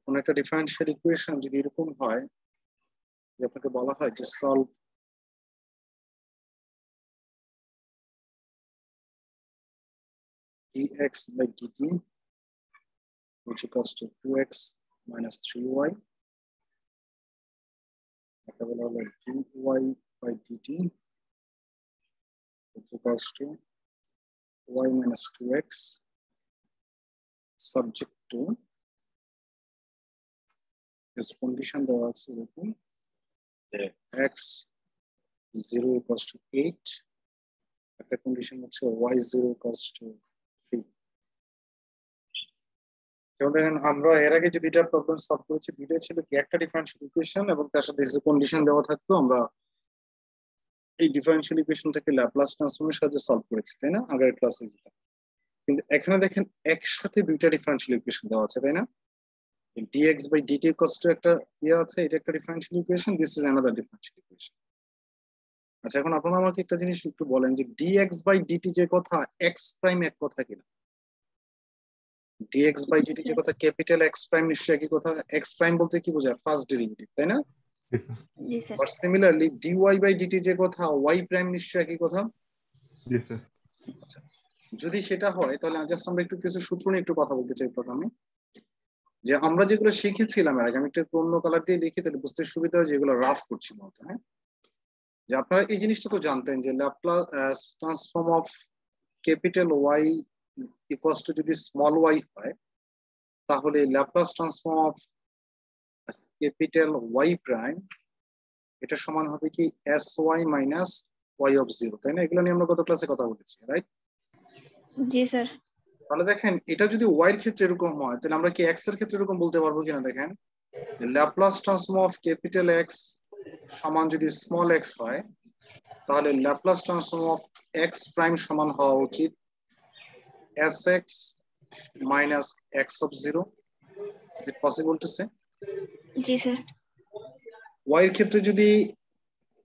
কোন একটা differential equation যদি এরকম হয় যে আপনাকে বলা হয় যে solve dx by dt which equals to 2x minus 3y, একটা বলা হলো dy by dt which equals to y minus 2x subject to this condition দেওয়া আছে এরকম x 0 equals to 8, একটা কন্ডিশন হচ্ছে y 0 equals to 3। যেমন দেখেন আমরা এর আগে যে দুইটা প্রবলেম সলভ করেছি দুইটা ছিল কি একটা ডিফারেনশিয়াল ইকুয়েশন এবং তার সাথে যে কন্ডিশন দেওয়া থাকতো আমরা এই ডিফারেনশিয়াল ইকুয়েশনটাকে ল্যাপ্লাস ট্রান্সফর্মের সাহায্যে সলভ করেছি, তাই না আগের ক্লাসে যেটা। কিন্তু এখানে দেখেন একসাথে দুইটা ডিফারেনশিয়াল ইকুয়েশন দেওয়া আছে, তাই না? dx by dt equals to একটা ইয়ে আছে, এটা একটা differential equation, this is another differential equation. আচ্ছা এখন আপনারা আমাকে একটা জিনিস একটু বলেন যে dx by dt যে কথা x প্রাইম এক কথা কিনা? dx by dt যে কথা ক্যাপিটাল x প্রাইম নিশ্চয়ই একই কথা। x প্রাইম বলতে কি বোঝায়? ফার্স্ট ডেরিভেটিভ, তাই না? জি sir. But similarly dy by dt যে কথা y প্রাইম নিশ্চয়ই একই কথা। জি স্যার। আচ্ছা যদি সেটা হয় তাহলে জাস্ট আমরা একটু কিছু সূত্র নিয়ে একটু কথা বলতে চাই প্রথমে। যে আমরা যেগুলো শিখেছিলাম এর আগে, আমি একটু অন্য কালার দিয়ে লিখি তাহলে বুঝতে সুবিধা হয়, যেগুলো রাফ করছি মতো। হ্যাঁ, যে আপনারা এই জিনিসটা তো জানতেন যে Laplace transform of capital Y equals to যদি স্মল ওয়াই হয় তাহলে Laplace transform of capital Y prime এটা সমান হবে কি S Y minus Y of zero, তাই না? এগুলো নিয়ে আমরা গত ক্লাসে কথা বলেছি, রাইট? জি স্যার। তাহলে দেখেন এটা যদি ওয়াই এর ক্ষেত্রে এরকম হয় তাহলে আমরা কি এক্স এর ক্ষেত্রে এরকম বলতে পারবো কিনা? দেখেন Laplace transform of capital X সমান যদি স্মল এক্স হয় তাহলে Laplace transform of X prime সমান হওয়া উচিত S x minus x of zero. Is it possible to say? জি স্যার। ওয়াই এর ক্ষেত্রে যদি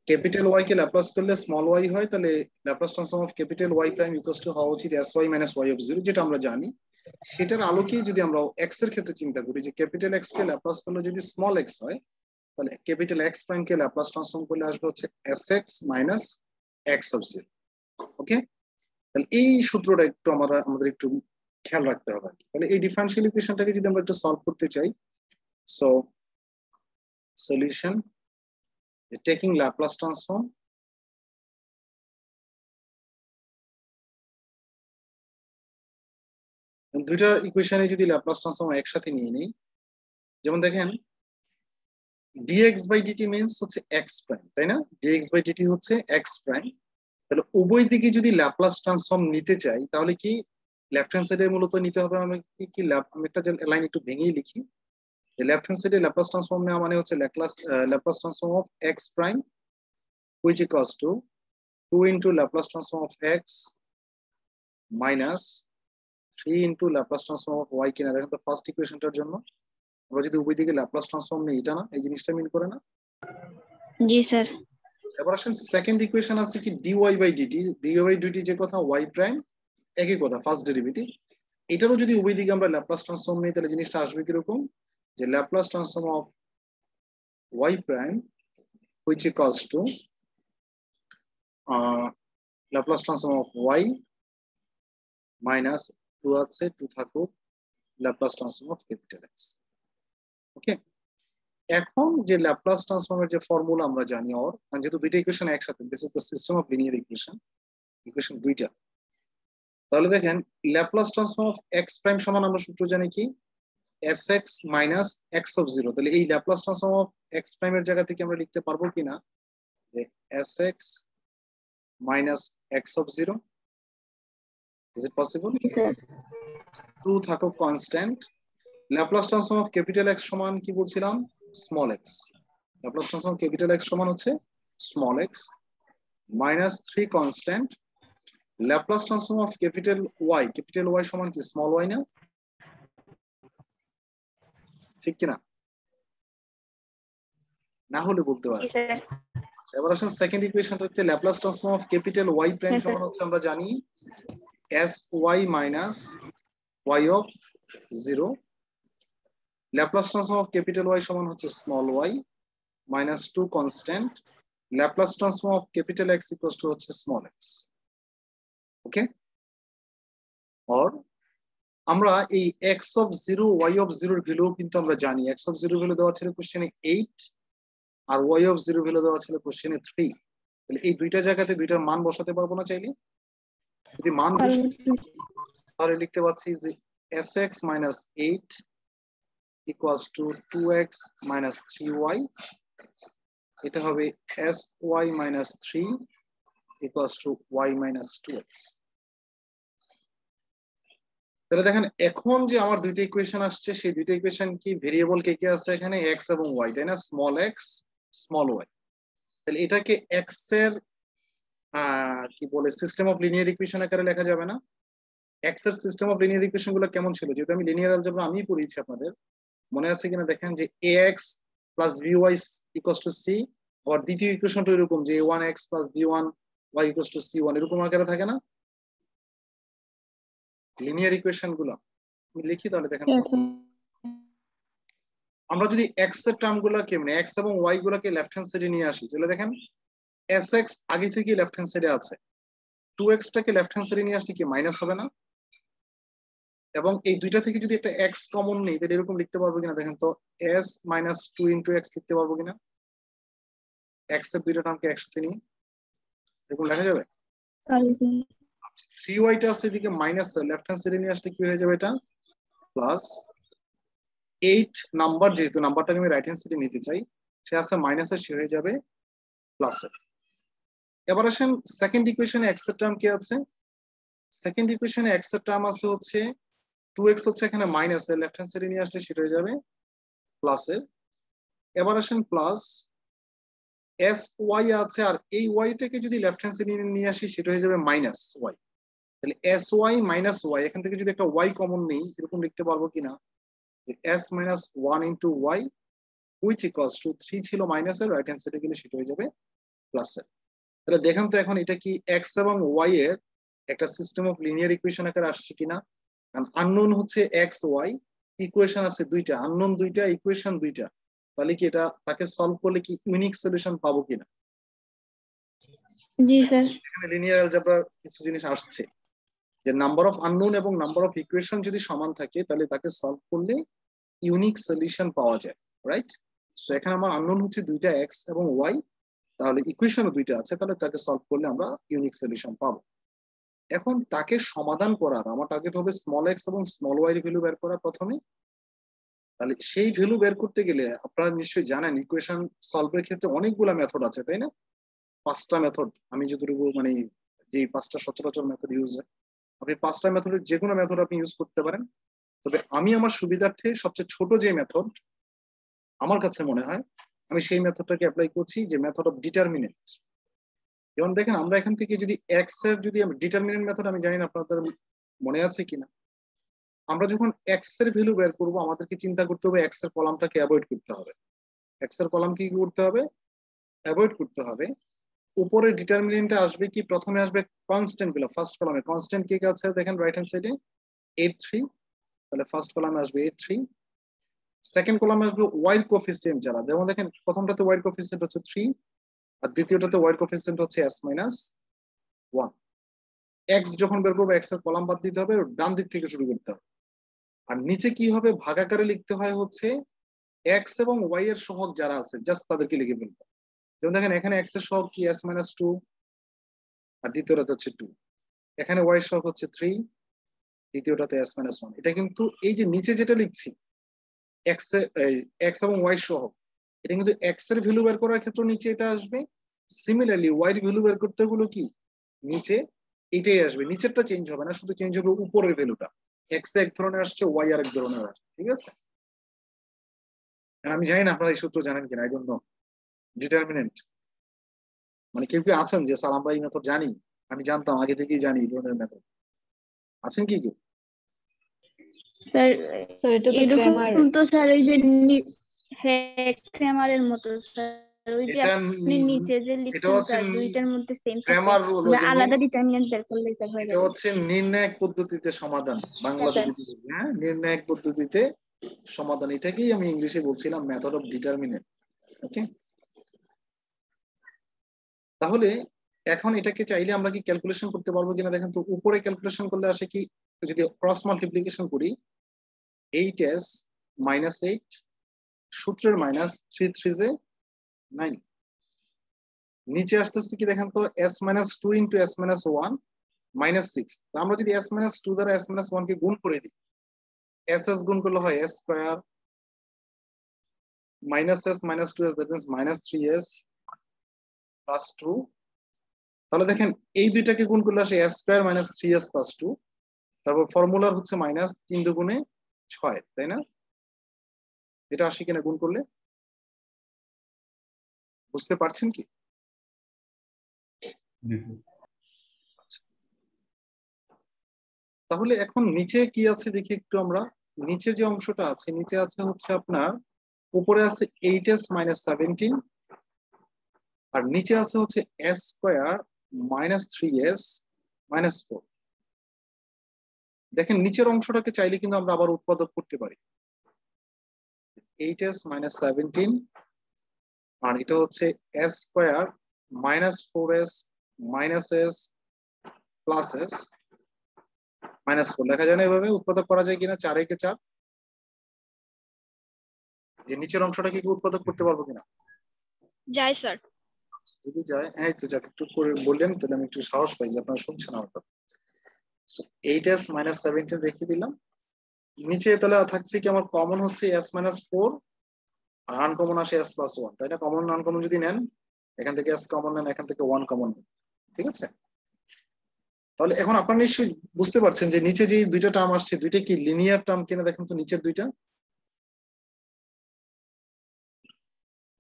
ক্যাপিটাল ওয়াই কে ল্যাপ্লাস করলে স্মল ওয়াই হয় তাহলে Laplace transform of capital Y prime equals to হওয়া উচিত S Y minus Y of zero, যেটা আমরা জানি। সেটার আলোকে যদি আমরা এক্স এর ক্ষেত্রে চিন্তা করি যে ক্যাপিটাল এক্স কে ল্যাপ্লাস করলে যদি স্মল এক্স হয় তাহলে ক্যাপিটাল এক্স প্রাইম কে ল্যাপ্লাস ট্রান্সফর্ম করলে আসবে হচ্ছে s x minus x of zero. Okay, তাহলে এই সূত্রটা একটু আমাদের একটু খেয়াল রাখতে হবে। তাহলে এই ডিফারেনশিয়াল ইকুয়েশনটাকে যদি আমরা একটু সলভ করতে চাই, so solution taking Laplace transform দুইটা ইকুয়েশনে যদি ল্যাপ্লাস ট্রান্সফর্ম একসাথে নিয়ে নেই, যেমন দেখেন dx by dt means হচ্ছে x প্রাইম, তাই না? dx by dt হচ্ছে x প্রাইম। তাহলে উভয় দিকে যদি ল্যাপ্লাস ট্রান্সফর্ম নিতে চাই তাহলে কি লেফট হ্যান্ড সাইডে মূলত নিতে হবে আমি কি আমি একটা লাইন একটু ভেঙেই লিখি। লেফট হ্যান্ড সাইডে ল্যাপ্লাস ট্রান্সফর্ম নেওয়া মানে হচ্ছে Laplace transform of x prime which equals to 2 into Laplace transform of x minus 3 into Laplace transform of y কিনা। দেখেন তো ফার্স্ট ইকুয়েশনটার জন্য আমরা যদি উভয় দিকে ল্যাপ্লাস ট্রান্সফর্ম নেই, এটা না এই জিনিসটা মিন করে না? জি স্যার। এবার আসেন সেকেন্ড ইকুয়েশন আছে কি dy by dt, dy by dt যে কথা y প্রাইম একই কথা ফার্স্ট ডেরিভেটিভ। এটারও যদি উভয় দিকে আমরা ল্যাপ্লাস ট্রান্সফর্ম নেই তাহলে জিনিসটা আসবে কিরকম যে Laplace transform of y prime which equals to Laplace transform of y minus 2 আছে 2 থাকুক Laplace transform of capital X. Okay, এখন যে ল্যাপ্লাস ট্রান্সফর্মের যে ফর্মুলা আমরা জানি ওর, যেহেতু দুইটা ইকুয়েশন একসাথে, this is the system of linear equation, equation দুইটা। তাহলে দেখেন Laplace transform of X prime সমান আমরা সূত্র জানি কি S x minus x of zero. তাহলে এই ল্যাপ্লাস ট্রান্সফর্ম অফ এক্স প্রাইমের জায়গা থেকে আমরা লিখতে পারবো কিনা যে S x minus x of zero. Is it possible? 2 থাকুক constant. Laplace transform of capital X সমান কি বলছিলাম? Small X. Laplace transform of capital X সমান হচ্ছে small X minus 3 constant. Laplace transform of capital Y সমান কি small Y না? ঠিক কিনা? না হলে বলতে পারেন। এবার আসেন সেকেন্ড ইকুয়েশনটাতে Laplace transform of capital Y prime সমান হচ্ছে আমরা জানি s Y minus Y of zero Laplace transform of capital Y সমান হচ্ছে small y minus 2 constant Laplace transform of capital X equals to হচ্ছে স্মল এক্স। ওকে, অর আমরা এই x of 0 Y of 0 এর ভ্যালু কিন্তু আমরা জানি। X of 0 value দেওয়া ছিল কোশ্চেনে 8 আর ওয়াই অফ 0 ভ্যালু দেওয়া ছিল কোশ্চেনে 3। তাহলে এই দুইটা জায়গাতে দুইটার মান বসাতে পারবো না চাইলে? যদি মান বসাই তাহলে লিখতে পাচ্ছি যে sx minus 8 equals to 2x minus 3y, এটা হবে sy minus 3 equals to y minus 2x। তাহলে দেখেন এখন যে আমার দুইটা ইকুয়েশন আসছে সেই দুইটা ইকুয়েশন কি ভেরিয়েবল কে কে আছে এখানে x এবং y, তাই না? Small x small y। তাহলে এটাকে x এর কি বলে সিস্টেম অফ লিনিয়ার ইকুয়েশন আকারে লেখা যাবে না? x এর সিস্টেম অফ লিনিয়ার ইকুয়েশন গুলো কেমন ছিল? যেহেতু আমি লিনিয়ার অ্যালজেব্রা আমি পড়িয়েছি, আপনাদের মনে আছে কিনা দেখেন যে ax plus by equals to c, আর দ্বিতীয় ইকুয়েশনটা এরকম যে a1x plus b1y equals to c1, এরকম আকারে থাকে না লিনিয়ার ইকুয়েশন গুলো? আমি লিখি তাহলে দেখেন। আমরা যদি x এর টার্ম গুলোকে মানে x এবং y গুলোকে লেফট হ্যান্ড সাইডে নিয়ে আসি, তাহলে দেখেন sx আগে থেকে লেফট হ্যান্ড সাইডে আছে, 2x টাকে লেফট হ্যান্ড সাইডে নিয়ে আসলে কি মাইনাস হবে না? এবং এই দুইটা থেকে যদি একটা x কমন নেই তাহলে এরকম লিখতে পারবো কিনা দেখেন তো, s minus 2 into x লিখতে পারবো কিনা? x এর দুইটা টার্মকে একসাথে নিয়ে এরকম লেখা যাবে? 3y টা আছে এদিকে মাইনাস, লেফট হ্যান্ড সাইডে নিয়ে আসলে কি হয়ে যাবে? এটা প্লাস 8 নাম্বার, যেহেতু নাম্বারটাকে আমি রাইট হ্যান্ড সাইডে নিতে চাই, সে আছে মাইনাস এর, সে হয়ে যাবে প্লাস এর। এবার আসেন সেকেন্ড ইকুয়েশনে x এর টার্ম কি আছে? সেকেন্ড ইকুয়েশনে x এর টার্ম আছে হচ্ছে 2x হচ্ছে এখানে মাইনাস এর, লেফট হ্যান্ড সাইডে নিয়ে আসলে সেটা হয়ে যাবে প্লাস এর। এবার আসেন প্লাস sy আছে, আর এই y টাকে যদি লেফট হ্যান্ড সাইডে নিয়ে আসি সেটা হয়ে যাবে মাইনাস y। তাহলে sy মাইনাস y, এখান থেকে যদি একটা y কমন নেই এরকম লিখতে পারবো কিনা যে s minus 1 into y which equals to 3 ছিল মাইনাস এর, রাইট হ্যান্ড সাইডে গেলে সেটা হয়ে যাবে প্লাস এর। তাহলে দেখেন তো এখন এটা কি x এবং y এর একটা সিস্টেম অফ লিনিয়ার ইকুয়েশন আকারে আসছে কিনা? কারণ আননোন হচ্ছে x y, ইকুয়েশন আছে দুইটা, আননোন দুইটা, ইকুয়েশন দুইটা, তাহলে কি এটা তাকে সলভ করলে কি ইউনিক সলিউশন পাবো কিনা? জি স্যার। এখানে লিনিয়ার অ্যালজেব্রার কিছু জিনিস আসছে যে নাম্বার অফ আননোন এবং নাম্বার অফ ইকুয়েশন যদি সমান থাকে তাহলে তাকে সলভ করলে ইউনিক সলিউশন পাওয়া যায়, রাইট? সো এখানে আমার আননোন হচ্ছে দুইটা x এবং y, তাহলে ইকুয়েশনও দুইটা আছে, তাহলে তাকে সলভ করলে আমরা ইউনিক সলিউশন পাবো। এখন তাকে সমাধান করার আমার টার্গেট হবে স্মল x এবং স্মল y এর ভ্যালু বের করা প্রথমে। তাহলে সেই ভ্যালু বের করতে গেলে আপনারা নিশ্চয়ই জানেন ইকুয়েশন সলভের ক্ষেত্রে অনেকগুলো মেথড আছে, তাই না? 5টা মেথড, আমি যতটুকু মানে যে 5টা সচরাচর মেথড ইউজ হয়, আপনি 5টা মেথডের যে কোনো মেথড আপনি ইউজ করতে পারেন। তবে আমি আমার সুবিধার্থে সবচেয়ে ছোট যে মেথড আমার কাছে মনে হয় আমি সেই মেথডটাকে অ্যাপ্লাই করছি, যে মেথড অফ ডিটারমিনেন্ট। যেমন দেখেন আমরা এখান থেকে যদি x এর যদি ডিটারমিনেন্ট মেথড, আমি জানি না আপনাদের মনে আছে কিনা, আমরা যখন x এর ভ্যালু বের করব আমাদেরকে চিন্তা করতে হবে x এর কলামটাকে অ্যাভয়েড করতে হবে। x এর কলাম কি করতে হবে? অ্যাভয়েড করতে হবে। উপরে ডিটারমিনেন্টে আসবে কি? প্রথমে আসবে কনস্ট্যান্ট গুলো। ফার্স্ট কলামে কনস্ট্যান্ট কি আছে দেখেন রাইট হ্যান্ড সাইডে 8 3, তাহলে ফার্স্ট কলামে আসবে 8 3। সেকেন্ড কলামে আসবে ওয়াই কোএফিসিয়েন্ট যারা, যেমন দেখেন প্রথমটাতে ওয়াই কোএফিসিয়েন্ট হচ্ছে 3 আর দ্বিতীয়টাতে ওয়াই কোএফিসিয়েন্ট হচ্ছে s minus 1। x যখন বের করবো x এর কলাম বাদ দিতে হবে, ডান দিক থেকে শুরু করতে হবে। আর নিচে কি হবে? ভাগাকারে লিখতে হয় হচ্ছে x এবং y এর সহগ যারা আছে জাস্ট তাদেরকে লিখে ফেলবো। যেমন দেখেন এখানে x এর সহগ কি s minus 2 আর দ্বিতীয়টাতে হচ্ছে 2, এখানে y এর সহগ হচ্ছে 3, দ্বিতীয়টাতে s minus 1। এটা কিন্তু এই যে নিচে যেটা লিখছি x এবং y সহগ, এটা কিন্তু x এর ভ্যালু বের করার ক্ষেত্রে নিচে এটা আসবে। সিমিলারলি y এর ভ্যালু বের করতে হলো কি নিচে এটাই আসবে, নিচেরটা চেঞ্জ হবে না, শুধু চেঞ্জ হবে উপরের ভ্যালুটা। x এক ধরনের আসছে, y আর এক ধরনের আসছে, ঠিক আছে? আমি জানি না আপনারা এই সূত্র জানেন কিনা, আই ডোন্ট নো। ডিটারমিনেন্ট মানে কেউ কেউ আছেন যে স্যার আমরা এই মেথড জানি, আমি জানতাম আগে থেকেই জানি এই ধরনের মেথড, আছেন কি কেউ? স্যার স্যার এটা তো ক্র্যামার। এরকম তো স্যার ওই যে হ্যাঁ ক্র্যামারের মতো স্যার, ওই যে এটা আপনি নিচে যে এটা লিখছেন হচ্ছে স্যার দুইটার মধ্যে সেম থাকে, ক্র্যামার রুল, আলাদা ডিটারমিনেন্ট বের করলে স্যার হয়ে এটা যাবে। হচ্ছে নির্ণায়ক পদ্ধতিতে সমাধান, বাংলাতে যদি বলি, হ্যাঁ নির্ণায়ক পদ্ধতিতে সমাধান, এটাকেই আমি ইংলিশে বলছিলাম মেথড অফ ডিটারমিনেন্ট। ওকে, তাহলে এখন এটাকে চাইলে আমরা কি ক্যালকুলেশন করতে পারবো কিনা দেখেন তো। উপরে ক্যালকুলেশন করলে আসে কি, যদি ক্রস মাল্টিপ্লিকেশন করি 8s মাইনাস 8 সূত্রের মাইনাস 3 3 9, নিচে আসতেছে কি দেখেন তো s minus 2 into s minus 1 minus 6। আমরা যদি s মাইনাস 2 দ্বারা s মাইনাস 1 কে গুণ করে দিই, s গুণ করলে হয় s square minus s minus 2s, that means minus 3s plus 2। তাহলে দেখেন এই দুইটাকে গুণ করলে আসে s square minus 3s plus 2। তারপর ফর্মুলার হচ্ছে মাইনাস 3 দুগুণে 6, তাই না? এটা আসে কিনা গুণ করলে, বুঝতে পারছেন কি? তাহলে এখন নিচে কি আছে দেখি একটু আমরা। নিচে যে অংশটা আছে, নিচে আছে হচ্ছে আপনার, উপরে আছে 8s মাইনাস 17 আর নিচে আছে হচ্ছে s square minus 3s minus 4। দেখেন নিচের অংশটাকে চাইলে কিন্তু আমরা আবার উৎপাদক করতে পারি। 8s মাইনাস 17 আর এটা হচ্ছে s square minus 4s minus s plus s minus 4 লেখা যায় না এভাবে? উৎপাদক করা যায় কিনা? 4 একে 4, যে নিচের অংশটা কি উৎপাদক করতে পারবো কিনা? যায় স্যার। যদি যায়, হ্যাঁ তো যাক, একটু করে বললেন তাহলে আমি একটু সাহস পাই যে আপনারা শুনছেন আমার কথা। 8s মাইনাস 17 রেখে দিলাম নিচে। তাহলে থাকছে কি আমার কমন হচ্ছে s মাইনাস 4 আর আনকমন আসে s প্লাস 1, তাই না? কমন আনকমন যদি নেন, এখান থেকে s কমন নেন, এখান থেকে 1 কমন নেন, ঠিক আছে? তাহলে এখন আপনারা নিশ্চয়ই বুঝতে পারছেন যে নিচে যে দুইটা টার্ম আসছে, দুইটা কি লিনিয়ার টার্ম কিনা দেখেন তো। নিচের দুইটা,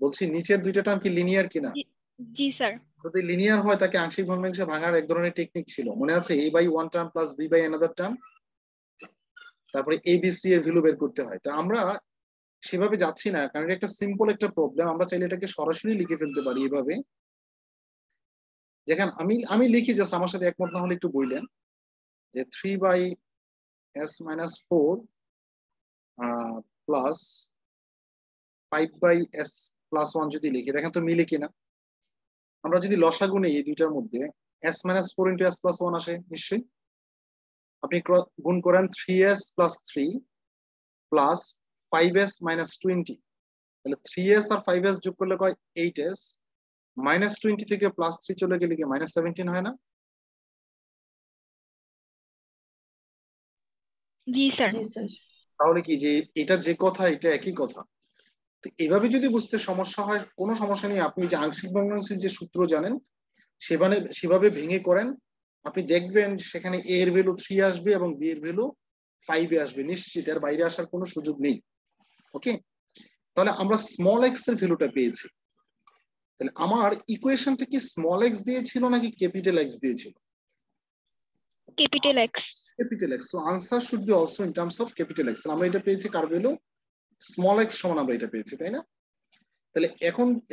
বলছি নিচের দুইটা টার্ম কি লিনিয়ার কিনা? জি স্যার। যদি লিনিয়ার হয় তাকে আংশিক ভগ্নাংশে ভাঙার এক ধরনের টেকনিক ছিল, মনে আছে? a by 1 term plus b by another term, তারপরে a b c এর ভ্যালু বের করতে হয়। তো আমরা সেভাবে যাচ্ছি না, কারণ এটা একটা সিম্পল একটা প্রবলেম। আমরা চাইলে এটাকে সরাসরি লিখে ফেলতে পারি এভাবে। যেখানে আমি আমি লিখি, জাস্ট আমার সাথে একমত না হলে একটু বললেন, যে 3 by s minus 4 plus 5 by s plus 1 যদি লিখি, দেখেন তো মিলে কিনা। আমরা যদি লসাগু নেই এই দুইটার মধ্যে, s minus 4 into s plus 1 আসে নিশ্চয়ই। আপনি গুণ করেন 3s plus 3 plus 5s minus 20, তাহলে 3s আর 5s যোগ করলে কয় 8s, মাইনাস 20 থেকে প্লাস 3 চলে গেলে কি মাইনাস 17 হয় না? জি স্যার। তাহলে কি যে এটা যে কথা এটা একই কথা। তো এইভাবে যদি বুঝতে সমস্যা হয়, কোনো সমস্যা নেই। আপনি যে আংশিক ভগ্নাংশের যে সূত্র জানেন, সেভাবে ভেঙে করেন, আপনি দেখবেন সেখানে a এর ভ্যালু 3 আসবে এবং b এর ভ্যালু 5 এ আসবে, নিশ্চিত। এর বাইরে আসার কোনো সুযোগ নেই। ওকে, তাহলে আমরা স্মল এক্স এর ভ্যালুটা পেয়েছি। তাহলে আমার ইকুয়েশনটা কি স্মল এক্স দিয়েছিল নাকি ক্যাপিটাল এক্স দিয়েছিল? Capital x. Capital x. So answer should be also in terms of capital x. আমরা এটা পেয়েছি কার ভ্যালু? স্মল এক্স সমান আমরা এটা পেয়েছি, তাই না? তাহলে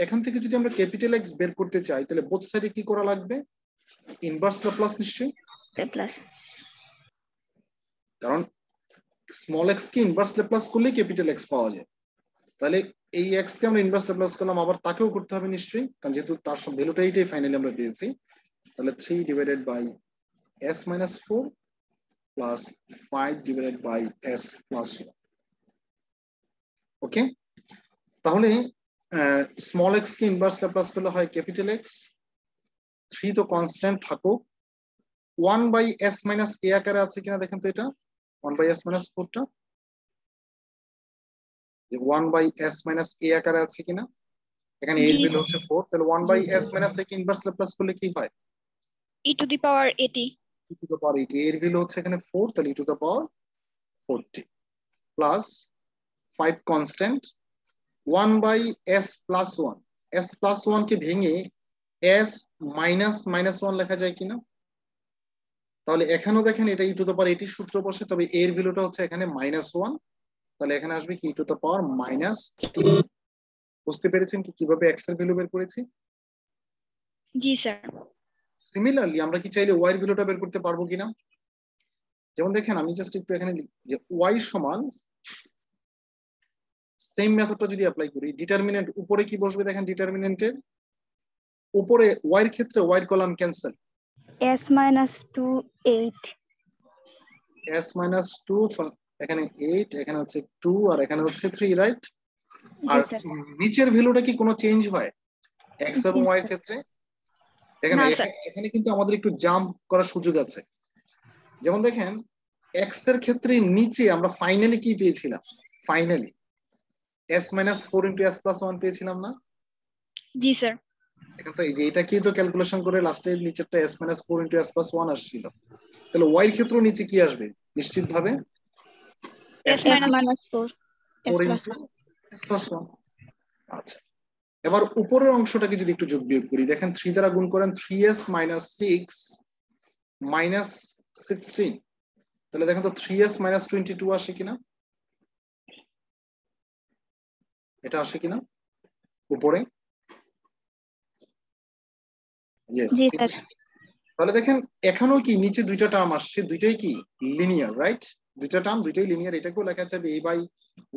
এখান থেকে যদি আমরা ক্যাপিটাল এক্স বের করতে চাই, তাহলে বোথ সাইডে কি করা লাগবে? ইনভার্স ল্যাপ্লাস নিশ্চয়ই, প্লাস। কারণ স্মল এক্স কে ইনভার্স ল্যাপ্লাস করলে ক্যাপিটাল এক্স পাওয়া যায়। তাহলে এই এক্স কে আমরা ইনভার্স ল্যাপ্লাস করলাম, আবার তাকেও করতে হবে নিশ্চয়ই, কারণ যেহেতু তার সব ভ্যালুটা এইটাই ফাইনালি আমরা পেয়েছি। তাহলে 3 divided by s minus 4 plus 5 divided by s plus 1। Okay, তাহলে স্মল এক্স কে ইনভার্স ল্যাপ্লাস করলে হয় ক্যাপিটাল এক্স। 3 তো কনস্ট্যান্ট থাকুক, 1 বাই s মাইনাস a আকারে আছে কিনা দেখেন তো। এটা 1 বাই s মাইনাস 4 টা, যে 1 বাই s মাইনাস a আকারে আছে কিনা। এখানে a এর ভ্যালু হচ্ছে 4, তাহলে 1 বাই s মাইনাস a কে ইনভার্স ল্যাপ্লাস করলে কি হয়? e to the power 80। e to the power 80, এর ভ্যালু হচ্ছে এখানে 4, তাহলে e to the power 40 plus 5 constant 1 by s plus 1। s plus 1 কে ভেঙে s মাইনাস মাইনাস 1 লেখা যায় কিনা? তাহলে এখানেও দেখেন এটা ই টু দ্য পাওয়ার 80 সূত্র বসে, তবে এর ভ্যালুটা হচ্ছে এখানে -1, তাহলে এখানে আসবে কি ই টু দ্য পাওয়ার -3। বুঝতে পেরেছেন কি কিভাবে এক্স এর ভ্যালু বের করেছি? জি স্যার। সিমিলারলি আমরা কি চাইলে ওয়াই এর ভ্যালুটা বের করতে পারবো কিনা? যেমন দেখেন আমি জাস্ট একটু এখানে যে ওয়াই সমান সেম মেথডটা যদি অ্যাপ্লাই করি, ডিটারমিনেন্ট উপরে কি বসবে দেখেন, ডিটারমিনেন্টের উপরে y এর ক্ষেত্রে y এর column cancel, s minus 2 8 s minus 2, এখানে 8, এখানে হচ্ছে 2 আর এখানে হচ্ছে 3, রাইট? আর জি স্যার নিচের ভ্যালুটা কি কোনো চেঞ্জ হয় x এবং জি y এর স্যার ক্ষেত্রে? দেখেন না স্যার এখানে কিন্তু আমাদের একটু জাম্প করার সুযোগ আছে। যেমন দেখেন x এর ক্ষেত্রে নিচে আমরা ফাইনালি কি পেয়েছিলাম, finally s minus 4 into s plus 1 পেয়েছিলাম না? জি স্যার এখন তো এই যে এটা কি তো ক্যালকুলেশন করে লাস্টে নিচেরটা s minus 4 into s plus 1 আসছিল, তাহলে y এর ক্ষেত্রে নিচে কি আসবে নিশ্চিত ভাবে s s minus minus 4 s 4 plus into 1 s plus 1। আচ্ছা, এবার উপরের অংশটাকে যদি একটু যোগ বিয়োগ করি, দেখেন 3 দ্বারা গুণ করেন 3s minus 6 minus 16, তাহলে দেখেন তো 3s minus 22 আসে কিনা, এটা আসে কিনা উপরে? জি স্যার তাহলে দেখেন এখানেও কি নিচে দুইটা টার্ম আসছে, দুইটাই কি লিনিয়ার, রাইট? দুইটা টার্ম দুইটাই লিনিয়ার, এটাকেও লেখা যাবে a by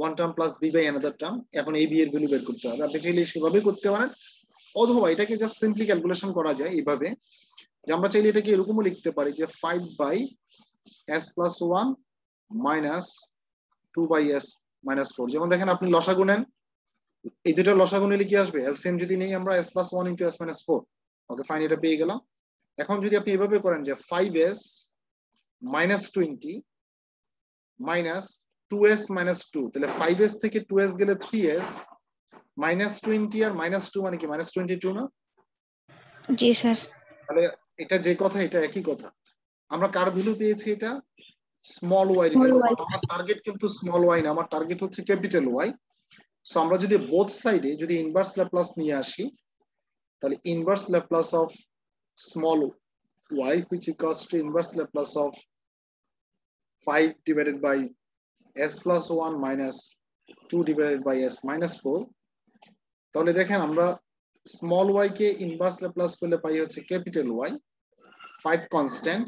one term plus b by another term। এখন a b এর ভ্যালু বের করতে হবে, আপনি চাইলে সেভাবে করতে পারেন, অথবা এটাকে জাস্ট সিম্পলি ক্যালকুলেশন করা যায় এইভাবে, যে আমরা চাইলে এটাকে এরকমও লিখতে পারি যে 5 by s plus 1 minus 2 by s minus 4। যেমন দেখেন আপনি লসাগু নেন, এই দুটো লসাগু নিলে কি আসবে, এলসিএম যদি নেই আমরা s plus 1 into s minus 4। Okay fine, এটা পেয়ে গেলাম। এখন যদি আপনি এভাবে করেন যে 5s minus 20 minus 2s minus 2, তাহলে 5s থেকে 2s গেলে 3s minus 20 আর minus 2 মানে কি minus 22 না? জি স্যার তাহলে এটা যে কথা এটা একই কথা। আমরা কার ভ্যালু পেয়েছি, এটা স্মল ওয়াই এর small ভ্যালু। y আমার টার্গেট কিন্তু স্মল ওয়াই না, আমার টার্গেট হচ্ছে ক্যাপিটাল ওয়াই। সো আমরা যদি বোথ সাইডে যদি ইনভার্স ল্যাপ্লাস নিয়ে আসি, তাহলে inverse Laplace of small y which equals to inverse Laplace of 5 divided by s plus 1 minus 2 divided by s minus 4। তাহলে দেখেন আমরা স্মল y কে ইনভার্স ল্যাপ্লাস করলে পাই হচ্ছে ক্যাপিটাল y, 5 কনস্ট্যান্ট।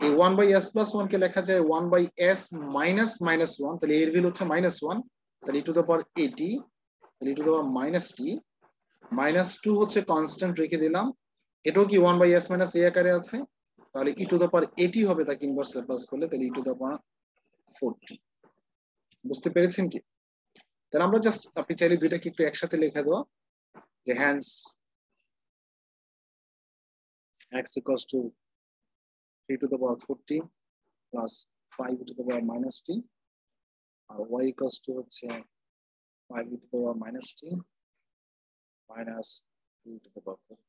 এই 1 by s plus 1 কে লেখা যায় 1 by s minus minus 1, তাহলে এর ভ্যালু হচ্ছে -1, তাহলে e to the power at, তাহলে e to the power minus t, minus 2 হচ্ছে কনস্ট্যান্ট রেখে দিলাম, এটাও কি 1 by s minus a আকারে আছে, তাহলে e to the power at হবে তাকে ইনভার্স ল্যাপ্লাস করলে, তাহলে e to the power 40। বুঝতে পেরেছেন কি? তাহলে আমরা জাস্ট, আপনি চাইলে দুইটাকে একটু একসাথে লেখা দেওয়া, যে hence x equals to 3 to the power 40 plus 5 to the power minus t, R y equals to হচ্ছে 5 to the power minus t minus 2 to the power 40।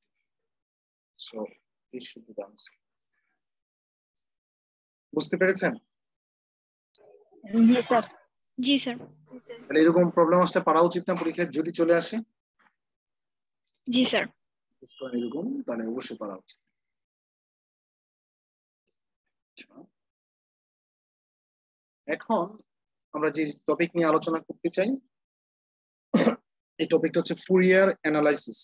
So this should be the answer. বুঝতে পেরেছেন? জি sir জি sir তাহলে এরকম problem আসলে পারা উচিত না পরীক্ষায় যদি চলে আসে? জি স্যার এরকম তাহলে অবশ্যই পারা উচিত। এখন আমরা যে টপিক নিয়ে আলোচনা করতে চাই, এই টপিকটা হচ্ছে ফুরিয়ার অ্যানালাইসিস।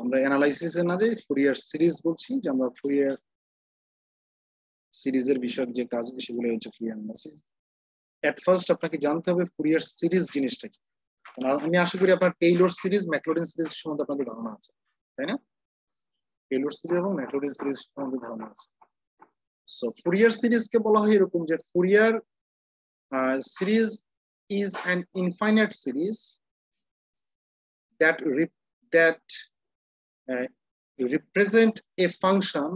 আমরা অ্যানালাইসিসে না যাই, ফুরিয়ার সিরিজ বলছি, যে আমরা ফুরিয়ার সিরিজের বিষয়ক যে কাজ সেগুলো হচ্ছে ফুরিয়ার অ্যানালাইসিস। এট ফার্স্ট আপনাকে জানতে হবে ফুরিয়ার সিরিজ জিনিসটা কি। আমি আশা করি আপনার টেইলর সিরিজ, ম্যাকলরিন সিরিজ সম্বন্ধে আপনাদের ধারণা আছে, তাই না? টেইলর সিরিজ এবং ম্যাকলরিন সিরিজ সম্বন্ধে ধারণা আছে। সো ফুরিয়ার সিরিজকে বলা হয় এরকম, যে Fourier series is an infinite series that represent a function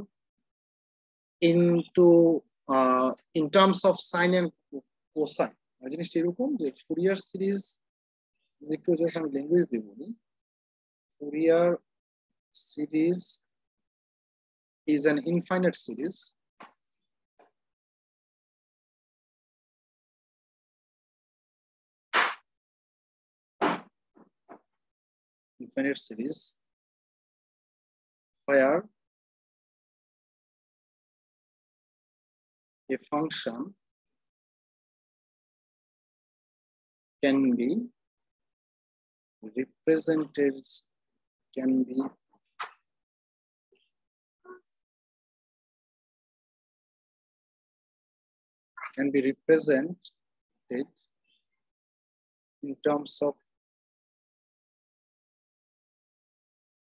into in terms of sine and cosine। জিনিসটা এরকম যে ফুরিয়ার সিরিজ, একটু জাস্ট আমি ল্যাঙ্গুয়েজ দিয়ে বলি, Fourier series is an infinite series where a function can be represented, can be can be represented in terms of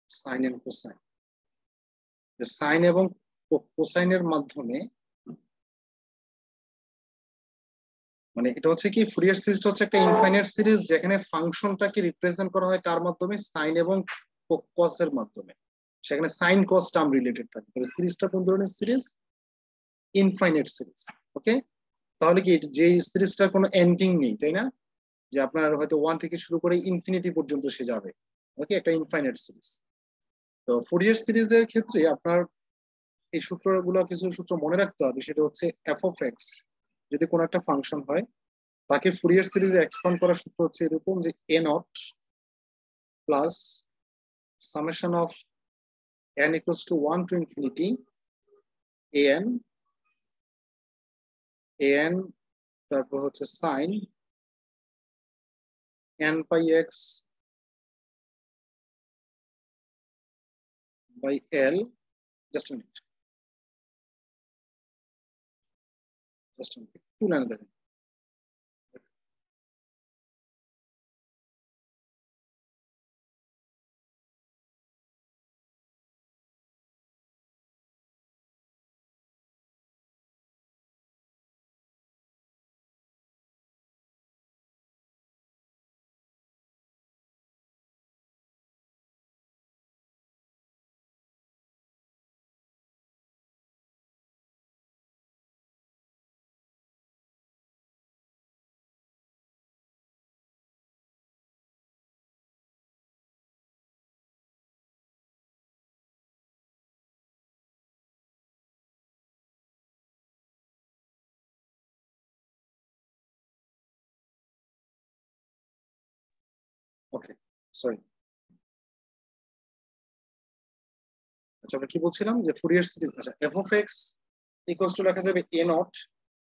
sine and cosine. The sine এবং কোসাইনের মাধ্যমে মানে এটা হচ্ছে কি ফুরিয়ার সিরিজটা হচ্ছে একটা ইনফাইনাইট সিরিজ যেখানে ফাংশনটাকে রিপ্রেজেন্ট করা হয় কার মাধ্যমে সাইন এবং কস এর মাধ্যমে সেখানে সাইন কস টার্ম রিলেটেড থাকে তবে সিরিজটা কোন ধরনের সিরিজ ইনফাইনাইট সিরিজ ওকে তাহলে কি যে সিরিজটার কোনো এন্ডিং নেই তাই না যে আপনার হয়তো 1 থেকে শুরু করে ইনফিনিটি পর্যন্ত সে যাবে ওকে একটা ইনফাইনাইট সিরিজ তো ফুরিয়ার সিরিজের ক্ষেত্রে আপনার এই সূত্রগুলো কিছু সূত্র মনে রাখতে হবে সেটা হচ্ছে এফ অফ এক্স যদি কোনো একটা ফাংশন হয় তাকে ফুরিয়ার সিরিজে এক্সপান্ড করার সূত্র হচ্ছে এরকম যে a naught plus summation of n equals to 1 to infinity an তারপর হচ্ছে sin n pi x by l just a minute two line দেখেন ওকে সরি আচ্ছা আমরা কি বলছিলাম যে ফুরিয়ার সিরিজ আচ্ছা f of x equals to লেখা যাবে a naught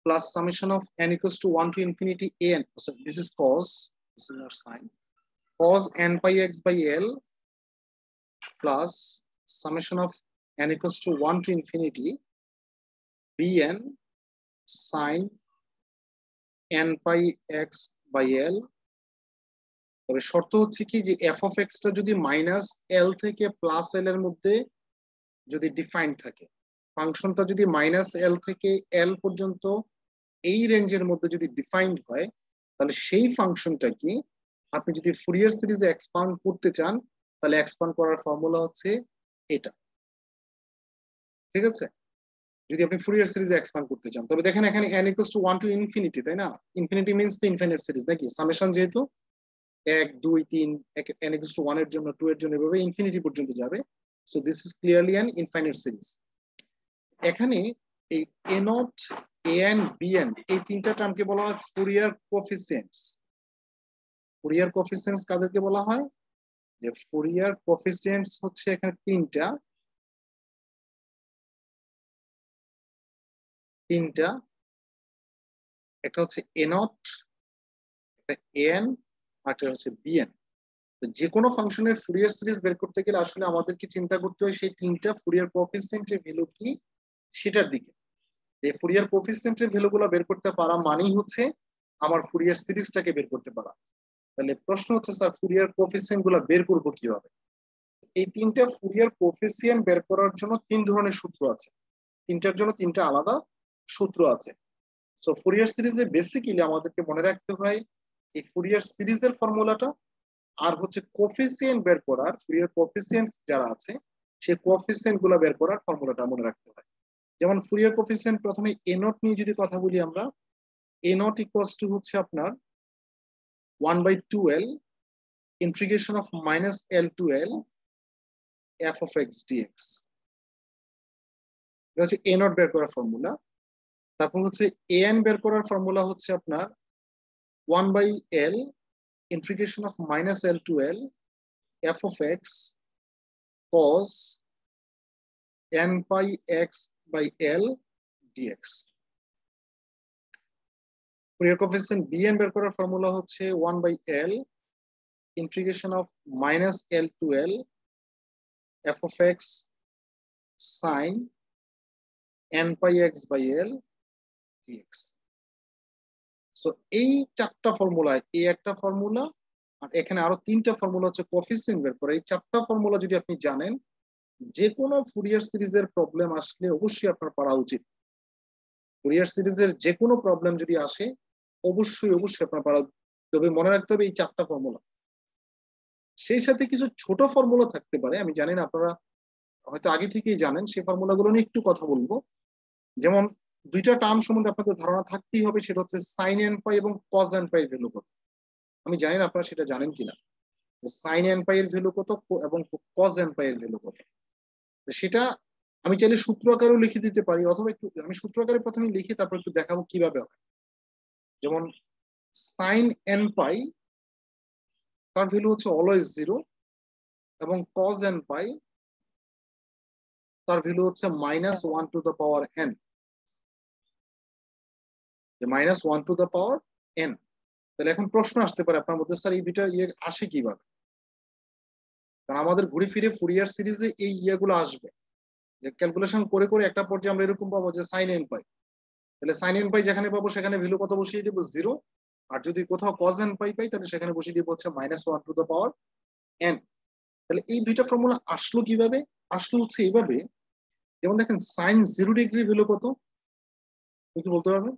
plus summation of n equals to 1 to infinity an so this is cos this is our sin cos n pi x by l plus summation of n equals to 1 to infinity bn sin n pi x by l তবে শর্ত হচ্ছে কি যে f of x টা যদি minus l থেকে plus l এর মধ্যে যদি ডিফাইন্ড থাকে ফাংশনটা যদি মাইনাস l থেকে l পর্যন্ত এই রেঞ্জের মধ্যে যদি ডিফাইন্ড হয় তাহলে সেই ফাংশনটা কি আপনি যদি ফুরিয়ার সিরিজে এক্সপান্ড করতে চান তাহলে এক্সপান্ড করার ফর্মুলা হচ্ছে এটা ঠিক আছে যদি আপনি ফুরিয়ার সিরিজে এক্সপান্ড করতে চান তবে দেখেন এখানে n equals to 1 to infinity তাই না ইনফিনিটি মিন্স তো ইনফিনিট সিরিজ নাকি সামেশন যেহেতু 1 2 3 n equals to 1 এর জন্য 2 এর জন্য এভাবে ইনফিনিটি পর্যন্ত যাবে so this is clearly an infinite series এখানে এই a নট an bn এই তিনটা টার্মকে বলা হয় ফুরিয়ার কোএফিসিয়েন্টস ফুরিয়ার কোএফিসিয়েন্টস কাদেরকে বলা হয় যে ফুরিয়ার কোএফিসিয়েন্টস হচ্ছে এখানে তিনটা একটা হচ্ছে a নট একটা an আর একটা হচ্ছে bn তো যে কোনো ফাংশনের ফুরিয়ার সিরিজ বের করতে গেলে আসলে আমাদেরকে চিন্তা করতে হয় সেই তিনটা ফুরিয়ার কোএফিসিয়েন্টের ভ্যালু কি সেটার দিকে এই ফুরিয়ার কোএফিসিয়েন্টের ভ্যালুগুলো বের করতে পারা মানেই হচ্ছে আমার ফুরিয়ার সিরিজটাকে বের করতে পারা তাহলে প্রশ্ন হচ্ছে স্যার ফুরিয়ার কোএফিসিয়েন্ট গুলো বের করবো কিভাবে এই তিনটা ফুরিয়ার কোএফিসিয়েন্ট বের করার জন্য তিন ধরনের সূত্র আছে তিনটার জন্য তিনটা আলাদা সূত্র আছে সো ফুরিয়ার সিরিজে বেসিক্যালি আমাদেরকে মনে রাখতে হয় এই ফুরিয়ার সিরিজের ফর্মুলাটা আর হচ্ছে কোএফিসিয়েন্ট বের করার ফুরিয়ার কোএফিসিয়েন্টস যারা আছে সেই কোএফিসিয়েন্ট গুলো বের করার ফর্মুলাটা মনে রাখতে হয় যেমন ফুরিয়ার কোএফিসিয়েন্ট প্রথমে a নট নিয়ে যদি কথা বলি আমরা a নট ইকুয়ালস টু হচ্ছে আপনার 1/2l integration of minus l to l f of x dx এটা হচ্ছে a নট বের করার ফর্মুলা তারপর হচ্ছে an বের করার ফর্মুলা হচ্ছে আপনার 1/l integration of minus l to l f of x cos n pi x by l dx Fourier coefficient bn বের করার ফর্মুলা হচ্ছে 1/l integration of minus l to l f of x sin n pi x by l dx so এই চারটা formula, এই একটা formula আর এখানে আরো তিনটা ফর্মুলা হচ্ছে কোএফিসিয়েন্ট বের করে, এই চারটা ফর্মুলা যদি আপনি জানেন, যে কোনো ফুরিয়ার সিরিজের প্রবলেম আসলে অবশ্যই আপনার পারা উচিত। ফুরিয়ার সিরিজের যে কোনো প্রবলেম যদি আসে অবশ্যই আপনার পারা, তবে মনে রাখতে হবে এই চারটা ফর্মুলা। সেই সাথে কিছু ছোট ফর্মুলা থাকতে পারে, আমি জানি না আপনারা হয়তো আগে থেকেই জানেন, সেই ফর্মুলাগুলো নিয়ে একটু কথা বলবো। যেমন দুইটা টার্ম সম্বন্ধে আপনাদের ধারণা থাকতেই হবে, সেটা হচ্ছে সাইন এন পাই এবং কজ এন পাই এর ভ্যালু কত। আমি জানি না আপনারা সেটা জানেন কিনা, সাইন এন পাই এর ভ্যালু কত এবং কজ এন পাই এর ভ্যালু কত। সেটা আমি চাইলে সূত্র আকারেও লিখে দিতে পারি, অথবা একটু আমি সূত্র আকারে প্রথমে লিখে তারপর একটু দেখাবো কিভাবে হয়। যেমন সাইন এন পাই তার ভ্যালু হচ্ছে অলওয়েজ 0 এবং কজ এন পাই তার ভ্যালু হচ্ছে -1 to the power n, -1 to the power n। তাহলে এখন প্রশ্ন আসতে পারে আপনার মধ্যে, স্যার এই দুইটা ইয়ে আসে কিভাবে? কারণ আমাদের ঘুরে ফিরে ফুরিয়ার সিরিজে এই ইয়েগুলো আসবে, যে ক্যালকুলেশন করে করে একটা পর্যায়ে আমরা এরকম পাবো যে সাইন এন পাই, তাহলে সাইন এন পাই যেখানে পাবো সেখানে ভ্যালু কত বসিয়ে দেবো 0, আর যদি কোথাও কজ এন পাই পাই তাহলে সেখানে বসিয়ে দেবো হচ্ছে -1 টু দ্য পাওয়ার n। তাহলে এই দুইটা ফর্মুলা আসলো কিভাবে? আসলো হচ্ছে এইভাবে, যেমন দেখেন সাইন 0 ডিগ্রি ভ্যালু কত, তুমি কি বলতে পারবে?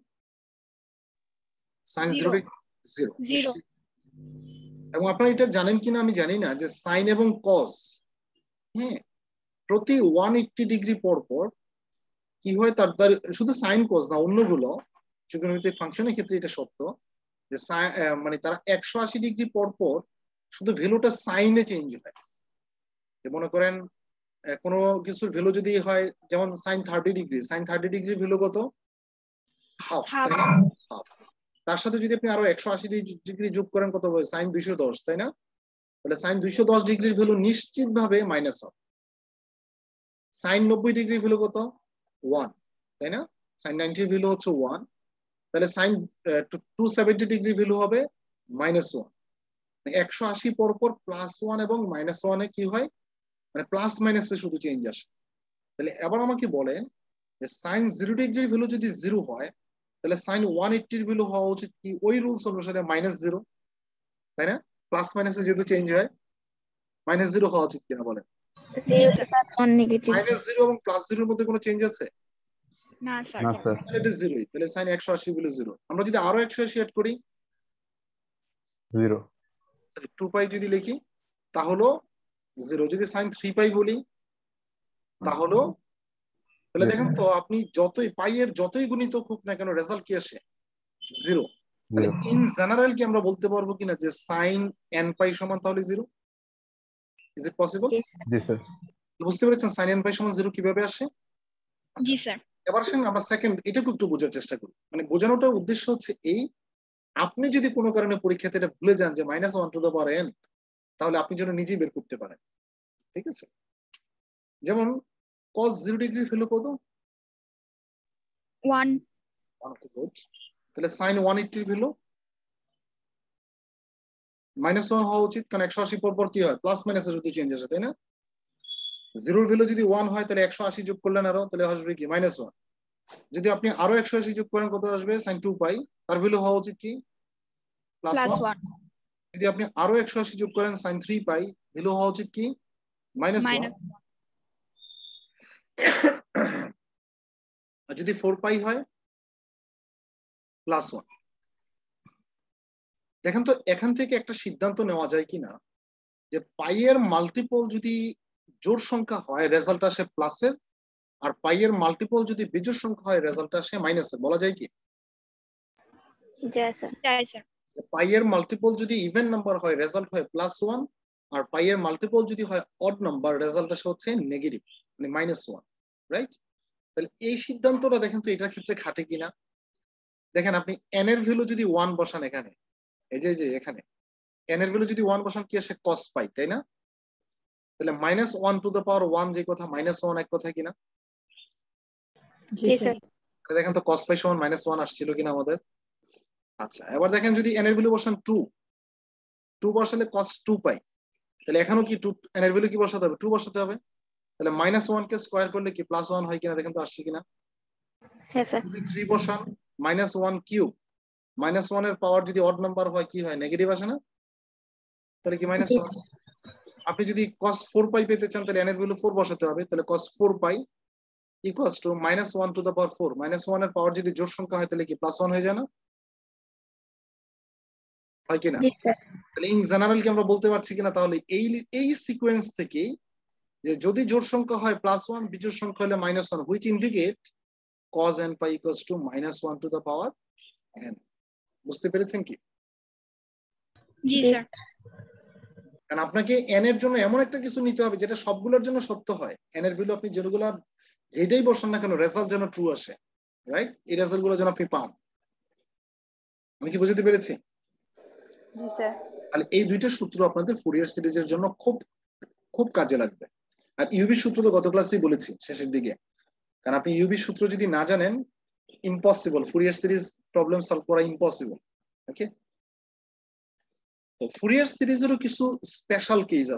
Sine 0 degree 0। এবং আপনারা এটা জানেন কিনা আমি জানি না, যে সাইন এবং কজ, হ্যাঁ, প্রতি 180 ডিগ্রি পর পর কি হয় তার শুধু সাইন কজ না, অন্যগুলো ট্রিগোনোমেট্রিক ফাংশনের ক্ষেত্রে এটা সত্য, যে মানে তারা 180 ডিগ্রি পর পর শুধু ভ্যালুটা সাইনে চেঞ্জ হয়। মনে করেন কোনো কিছুর ভ্যালু যদি হয়, যেমন sine 30 degree, sine 30 degree value কত? হাফ, তাই না? হাফ। তার সাথে যদি আপনি আরো 180 ডিগ্রি যোগ করেন কত হবে? সাইন 210, তাই না? তাহলে সাইন 210 ডিগ্রির ভ্যালু নিশ্চিত ভাবে মাইনাস হবে। সাইন 90 ডিগ্রি ভ্যালু কত? 1, তাই না? সাইন 90 এর ভ্যালু হচ্ছে 1, তাহলে সাইন 270 ডিগ্রি ভ্যালু হবে -1। 180 পর পর +1 এবং -1 এ কি হয়, মানে প্লাস মাইনাসে শুধু চেঞ্জ আসে। তাহলে এবার আমাকে বলেন যে সাইন 0 ডিগ্রির ভ্যালু যদি 0 হয়, তাহলে সাইন 180 এর ভ্যালু হওয়া উচিত কি ওই রুলস অনুসারে -0, তাই না? প্লাস মাইনাসে যেহেতু চেঞ্জ হয়, -0 হওয়া উচিত কিনা বলেন? -0 এবং +0 এর মধ্যে কোনো চেঞ্জ আছে? না স্যার। তাহলে এটা 0ই, তাহলে সাইন 180 বলে 0। আমরা যদি আরো 180 এড করি 0, 2 পাই যদি লিখি তাহলে 0, যদি সাইন 3 পাই বলি তাহলে, তাহলে দেখেন তো আপনি যতই পাই এর যতই গুণিতক হোক না কেন রেজাল্ট কি আসে? 0। তাহলে ইন জেনারেল কি আমরা বলতে পারবো কিনা যে সাইন n পাই সমান তাহলে 0? Is it possible? G sir. বুঝতে পেরেছেন সাইন n পাই সমান 0 কিভাবে আসে? জি স্যার। এবার আসেন আমরা সেকেন্ড এটাকে একটু বোঝার চেষ্টা করি। মানে বোঝানোটার উদ্দেশ্য হচ্ছে এই, আপনি যদি কোনো কারণে পরীক্ষাতে এটা ভুলে যান যে -1 টু দ্য পাওয়ার n, তাহলে আপনি যেন নিজেই বের করতে পারেন, ঠিক আছে? যেমন cos 0 ডিগ্রি ভ্যালু কত? 1। তাহলে সাইন 180 এর ভ্যালু -1 হওয়া উচিত, কারণ 180 পর পর কি হয় প্লাস মাইনাসে যদি চেঞ্জ আসে, তাই না? 0 এর ভ্যালু যদি 1 হয় তাহলে 180 যোগ করলেন আরো, তাহলে আসবে কি -1। যদি আপনি আরো 180 যোগ করেন কত আসবে? সাইন 2 পাই, তার ভ্যালু হওয়া উচিত কি +1। যদি আপনি আরো 180 যোগ করেন সাইন 3 পাই, ভ্যালু হওয়া উচিত কি -1। আর যদি 4 পাই হয় +1। দেখেন তো এখান থেকে একটা সিদ্ধান্ত নেওয়া যায় কিনা যে পাই এর মাল্টিপল যদি জোড় সংখ্যা হয় রেজাল্ট আসে প্লাসের, আর পাই এর মাল্টিপল যদি বিজোড় সংখ্যা হয় রেজাল্ট আসে মাইনাসের, বলা যায় কি? পাই এর মাল্টিপল যদি ইভেন নাম্বার হয় রেজাল্ট হয় +1, আর পাই এর মাল্টিপল যদি হয় অড নাম্বার রেজাল্ট আসে হচ্ছে নেগেটিভ, মানে -1, রাইট? তাহলে এই সিদ্ধান্তটা দেখেন তো এটার ক্ষেত্রে খাটে কিনা। দেখেন আপনি n এর ভ্যালু যদি 1 বসান এখানে, এই যে এখানে n এর ভ্যালু যদি 1 বসান কি আসে? cos পাই, তাই না? তাহলে -1 টু দ্য পাওয়ার 1 যে কথা, -1 এক কথা কিনা? জি স্যার। দেখেন তো cos পাই সমান -1 আসছিল কিনা আমাদের। আচ্ছা এবার দেখেন যদি n এর ভ্যালু বসান 2 বসালে cos 2 পাই, তাহলে এখানেও কি 2 n এর ভ্যালু কি বসাতে হবে? 2 বসাতে হবে। তাহলে -1 কে স্কয়ার করলে কি +1 হয় কিনা দেখেন তো আসছে কিনা? হ্যাঁ স্যার। যদি 3 বসান -1 কিউব, -1 এর পাওয়ার যদি অড নাম্বার হয় কি হয়, নেগেটিভ আসে না? তাহলে কি -1। আপনি যদি cos 4 পাই পেতে চান তাহলে n এর ভ্যালু 4 বসাতে হবে, তাহলে cos 4 pi equals to -1 to the পাওয়ার 4। -1 এর পাওয়ার যদি জোড় সংখ্যা হয় তাহলে কি +1 হয়ে যায় না? হয় কিনা? জি স্যার। তাহলে ইন জেনারেল কি আমরা বলতে পারছি কিনা তাহলে এই সিকোয়েন্স থেকে যে যদি জোড় সংখ্যা হয় +1, বিজোড় সংখ্যা হলে -1, which indicate cos n pi equals to -1 to the power n। বুঝতে পেরেছেন কি? জি স্যার। কারণ আপনাকে n এর জন্য এমন একটা কিছু নিতে হবে যেটা সবগুলোর জন্য সত্য হয়। n এর ভ্যালু আপনি যেগুলো যেটাই বসান না কেন রেজাল্ট যেন ট্রু আসে, রাইট? এই রেজাল্ট গুলো যেন আপনি পান। আমি কি বুঝতে পেরেছি? জি স্যার। তাহলে এই দুইটা সূত্র আপনাদের ফুরিয়ার সিরিজের জন্য খুব খুব কাজে লাগবে। আর ইউবি সূত্র তো গত ক্লাসেই বলেছি শেষের দিকে, কারণ আপনি ইউবি সূত্র যদি না জানেন impossible, Fourier series problem solve করা ইম্পসিবল। ওকে, তো ফুরিয়ার সিরিজেরও কিছু স্পেশাল কেস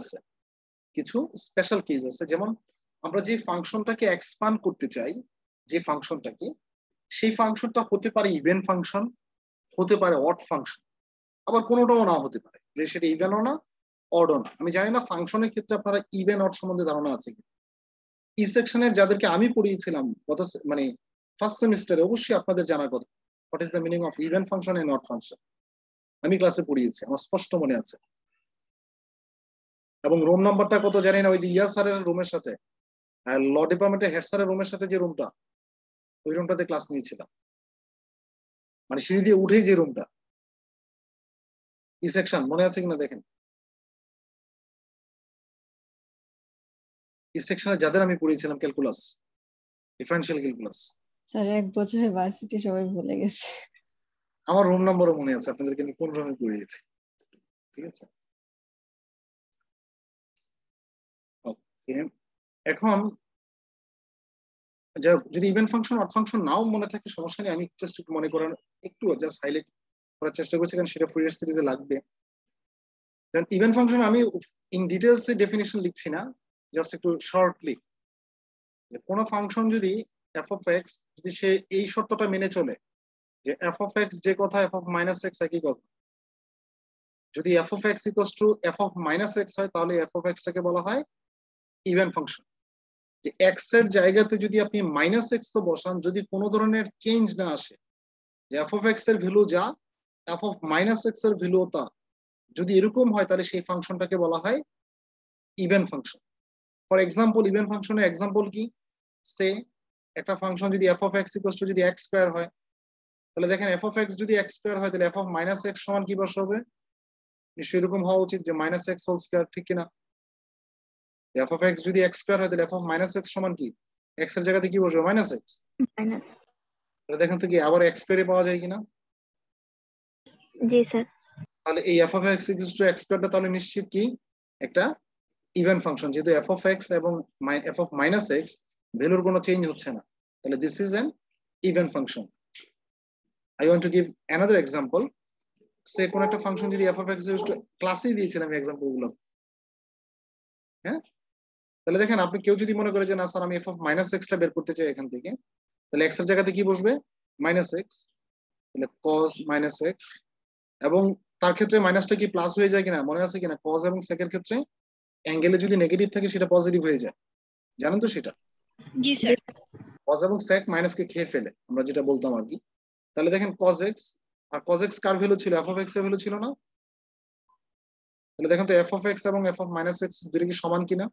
আছে, যেমন আমরা যে ফাংশনটাকে এক্সপান্ড করতে চাই, যে ফাংশনটাকে, সেই ফাংশনটা হতে পারে ইভেন ফাংশন, হতে পারে অড ফাংশন, আবার কোনোটাও না হতে পারে, যে সেটা ইভেনও না অডও না। আমি জানি না ফাংশনের ক্ষেত্রে আপনারা ইভেন অড সম্বন্ধে ধারণা আছে কি। ই সেকশনের যাদেরকে আমি পড়িয়েছিলাম গত মানে ফার্স্ট সেমিস্টারে, অবশ্যই আপনাদের জানার কথা what is the meaning of even function and odd function. আমি ক্লাসে পড়িয়েছি, আমার স্পষ্ট মনে আছে। এবং রুম নাম্বারটা কত জানি না, ওই যে ইয়া স্যারের রুমের সাথে, ল ডিপার্টমেন্টের হেড স্যারের রুমের সাথে যে রুমটা, ওই রুমটাতে ক্লাস নিয়েছিলাম, মানে সিঁড়ি দিয়ে উঠেই যে রুমটা, ই সেকশন মনে আছে কিনা দেখেন। ই সেকশনে যাদের আমি পড়িয়েছিলাম ক্যালকুলাস, ডিফারেনশিয়াল ক্যালকুলাস, স্যার 1 বছরে ভার্সিটি সবাই ভুলে গেছে। আমার রুম নাম্বারও মনে আছে, আপনাদেরকে আমি কোন রুমে পড়িয়েছি। ঠিক আছে, এখন যদি ইভেন ফাংশন অড ফাংশন নাও মনে থাকে সমস্যা নেই, আমি জাস্ট মনে করার একটু জাস্ট হাইলাইট করার চেষ্টা করছি, কারণ সেটা ফুরিয়ার সিরিজে লাগবে। দেন ইভেন ফাংশন আমি ইন ডিটেলস এ ডেফিনিশন লিখছি না, জাস্ট একটু শর্টলি, কোন ফাংশন যদি f of x, যদি সে এই শর্তটা মেনে চলে যে f of x যে কথা f of -x একই কথা, যদি f of x equals to f of -x হয় তাহলে f of x টাকে বলা হয় ইভেন ফাংশন। যে x এর জায়গাতে যদি আপনি -x তো বসান, যদি কোনো ধরনের চেঞ্জ না আসে, যে f of x এর ভ্যালু যা f of -x এর ভ্যালু তা, যদি এরকম হয় তাহলে সেই ফাংশনটাকে বলা হয় even function. For example, even ফাংশনের এক্সাম্পল কি, সে একটা ফাংশন যদি f of x equals to যদি x স্কয়ার হয়, তাহলে দেখেন f of x যদি x স্কয়ার হয় তাহলে f of -x সমান কি বসাবে? নিশ্চয়ই এরকম হওয়া উচিত যে -x হোল স্কয়ার, ঠিক কিনা? f of x যদি x স্কয়ার হয় তাহলে f of -x সমান কি, x এর জায়গাতে কি বসবে? -x। মাইনাস। তাহলে দেখেন তো কি আবার x স্কয়ারে পাওয়া যায় কিনা? জি স্যার। তাহলে এই f of x equals to x স্কয়ারটা তাহলে নিশ্চিত কি একটা ইভেন ফাংশন, যেহেতু f of x এবং f of -x ভ্যালুর কোনো চেঞ্জ হচ্ছে না, তাহলে this is an even function. I want to give another example. সে কোন একটা ফাংশন যদি f of x equals to, ক্লাসেই দিয়েছিলাম এক্সাম্পল গুলো, হ্যাঁ? তাহলে দেখেন আপনি কেউ যদি মনে করে যে না স্যার আমি f of -x টা বের করতে চাই এখান থেকে, তাহলে x এর জায়গাতে কি বসবে? -x, তাহলে cos -x, এবং তার ক্ষেত্রে মাইনাসটা কি প্লাস হয়ে যায় কিনা মনে আছে কিনা? cos এবং sec এর ক্ষেত্রে অ্যাঙ্গেলে যদি নেগেটিভ থাকে সেটা পজিটিভ হয়ে যায়, জানেন তো সেটা? জি স্যার। cos এবং sec মাইনাসকে খেয়ে ফেলে, আমরা যেটা বলতাম আর কি। তাহলে দেখেন cos x, আর cos x কার ভ্যালু ছিল? f of x এর ভ্যালু ছিল না? তাহলে দেখেন তো f of x এবং f of -x দুটো কি সমান কিনা?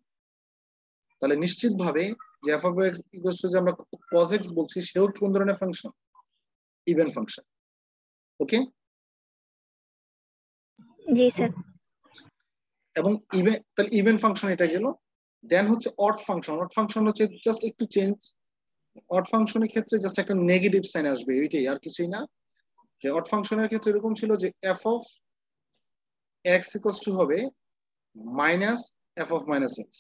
তাহলে নিশ্চিতভাবে যে f of x equals to যে আমরা cos x বলছি সেও কোন ধরনের ফাংশন? Even function. ওকে, জি স্যার। এবং ইভেন, তাহলে ইভেন ফাংশন এটা গেল। দেন হচ্ছে অড ফাংশন। অড ফাংশন হচ্ছে জাস্ট একটু চেঞ্জ, অড ফাংশনের ক্ষেত্রে জাস্ট একটা নেগেটিভ সাইন আসবে, এইটাই, আর কিছুই না। যে অড ফাংশনের ক্ষেত্রে এরকম ছিল যে f of x equals two হবে -f of -x।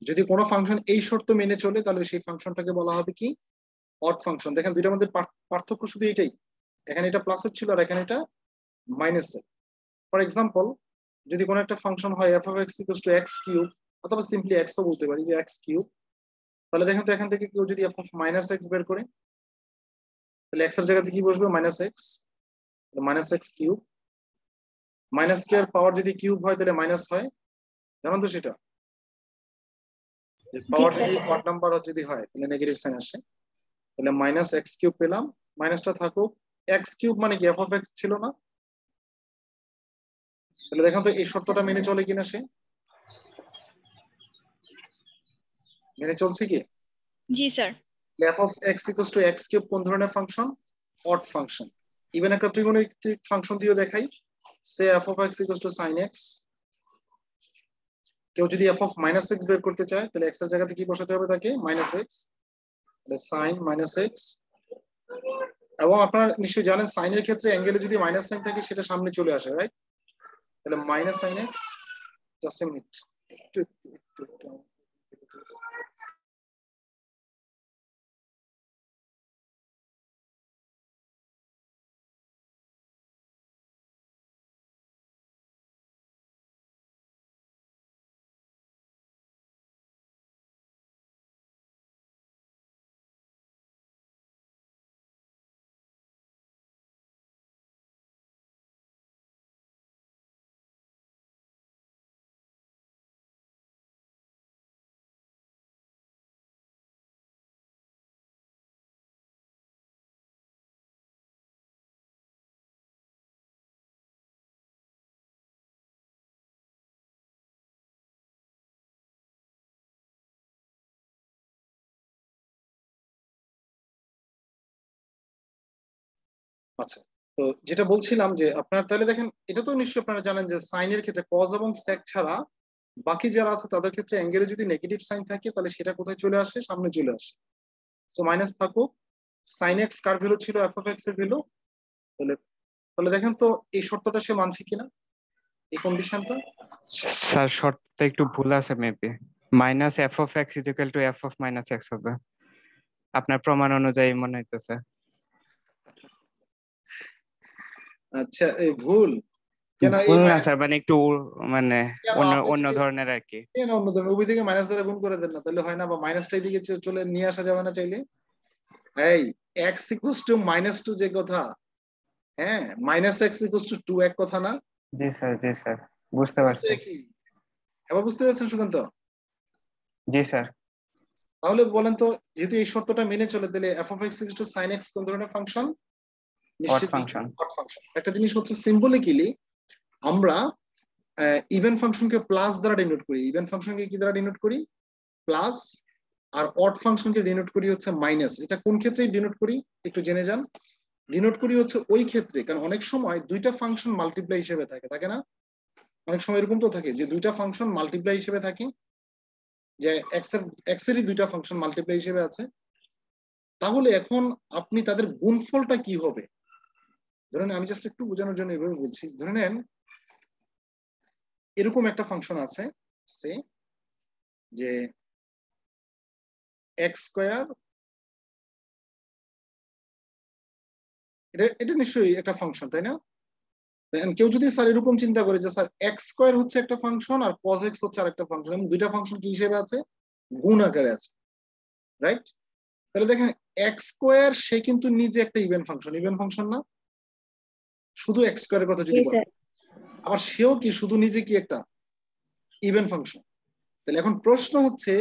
যদি কোনো ফাংশন এই শর্ত মেনে চলে তাহলে সেই ফাংশনটাকে বলা হবে কি? Odd function. দেখেন দুইটার মধ্যে পার্থক্য শুধু এটাই, এখানে এটা প্লাসের ছিল আর এখানে এটা মাইনাসের। ফর এক্সাম্পল, যদি কোনো একটা ফাংশন হয় f of x equals two x cube, অথবা সিম্পলি x ও বলতে পারি যে x কিউব, তাহলে দেখেন তো এখান থেকে কেউ যদি f of -x বের করে, তাহলে x এর জায়গাতে কি বসবে -x, -x কিউব, মাইনাস কে এর পাওয়ার যদি কিউব হয় তাহলে মাইনাস হয়, জানো তো সেটা, যে পাওয়ার যদি অড নাম্বার যদি হয় তাহলে নেগেটিভ সাইন আসে। তাহলে -x কিউব পেলাম, মাইনাসটা থাকুক, x কিউব মানে কি f অফ x ছিল না? তাহলে দেখেন তো এই শর্তটা মেনে চলে কিনা, সে মেনে চলছে কি? জি sir. f of x equals to x cube কোন ধরনের ফাংশন? Odd function. ইভেন একটা ত্রিকোণমিতিক ফাংশন দিয়েও দেখাই, সে f of x equals to sin x। কেউ যদি f of -x বের করতে চায় তাহলে x এর জায়গাতে কি বসাতে হবে তাকে? -x, তাহলে sin -x। এবং আপনারা নিশ্চয়ই জানেন সাইন এর ক্ষেত্রে অ্যাঙ্গেলে যদি মাইনাস সাইন থাকে সেটা সামনে চলে আসে, রাইট? তাহলে -sin x, just a minute, আচ্ছা। তো যেটা বলছিলাম যে আপনার তাহলে দেখেন, এটা তো নিশ্চয়ই আপনারা জানেন যে সাইনের ক্ষেত্রে কজ এবং সেক ছাড়া বাকি যারা আছে তাদের ক্ষেত্রে অ্যাঙ্গেলে যদি নেগেটিভ সাইন থাকে তাহলে সেটা কোথায় চলে আসে? সামনে চলে আসে। তো মাইনাস থাকুক, sin x কার ভ্যালু ছিল? f of x এর ভ্যালু। তাহলে তাহলে দেখেন তো এই শর্তটা সে মানছে কিনা, এই কন্ডিশনটা। স্যার শর্টটা একটু ভুল আছে maybe, -f of x = f of -x হবে আপনার প্রমাণ অনুযায়ী মনে হইতেছে। আচ্ছা, এই ভুল কেন? এই ভুল না মাইনাস স্যার, মানে একটু মানে অন্য আপনি অন্য যদি ধরনের আর কি। কেন অন্য ধরনের উভয় দিকে মাইনাস দ্বারা গুণ করে দেন না, তাহলে হয় না? বা মাইনাসটা দিকে চলে নিয়ে আসা যাবে না চাইলে? এই x ইকুয়ালস টু -2 যে কথা, হ্যাঁ, -x ইকুয়ালস টু 2 এক কথা না? জি স্যার, জি স্যার, বুঝতে পারছি। কি এবার বুঝতে পারছেন সুকান্ত? জি স্যার। তাহলে বলেন তো, যেহেতু এই শর্তটা মেনে চলে তাহলে f of x equals to sin x কোন ধরনের ফাংশন? অড নিশ্চিত ফাংশন। Odd function. একটা জিনিস হচ্ছে সিম্বলিক্যালি আমরা ইভেন ফাংশনকে প্লাস দ্বারা ডিনোট করি, ইভেন ফাংশনকে কি দ্বারা ডিনোট করি? প্লাস। আর অড ফাংশনকে ডিনোট করি হচ্ছে মাইনাস। এটা কোন ক্ষেত্রে ডিনোট করি একটু জেনে যান। ডিনোট করি হচ্ছে ওই ক্ষেত্রে, কারণ অনেক সময় দুইটা ফাংশন মাল্টিপ্লাই হিসেবে থাকে, থাকে না? অনেক সময় এরকম তো থাকে যে দুইটা ফাংশন মাল্টিপ্লাই হিসেবে থাকে, যে এক্স এরই দুইটা ফাংশন মাল্টিপ্লাই হিসেবে আছে। তাহলে এখন আপনি তাদের গুণফলটা কি হবে? ধরেন আমি জাস্ট একটু বোঝানোর জন্য এভাবে বলছি, ধরে নেন এরকম একটা ফাংশন আছে, সে যে এক্স স্কোয়ার, এটা নিশ্চয়ই একটা ফাংশন, তাই না? কেউ যদি স্যার এরকম চিন্তা করে যে স্যার এক্স স্কোয়ার হচ্ছে একটা ফাংশন আর কজ এক্স হচ্ছে আরেকটা ফাংশন, এবং দুইটা ফাংশন কি হিসেবে আছে? গুণ আকারে আছে, রাইট? তাহলে দেখেন এক্স স্কোয়ার সে কিন্তু নিজে একটা ইভেন ফাংশন, ইভেন ফাংশন না? শুধু এক্স স্কোয়ারের কথা যদি বলেন, আবার সেও কি শুধু নিজে কি একটা ইভেন ফাংশন? তাহলে এখন প্রশ্ন হচ্ছে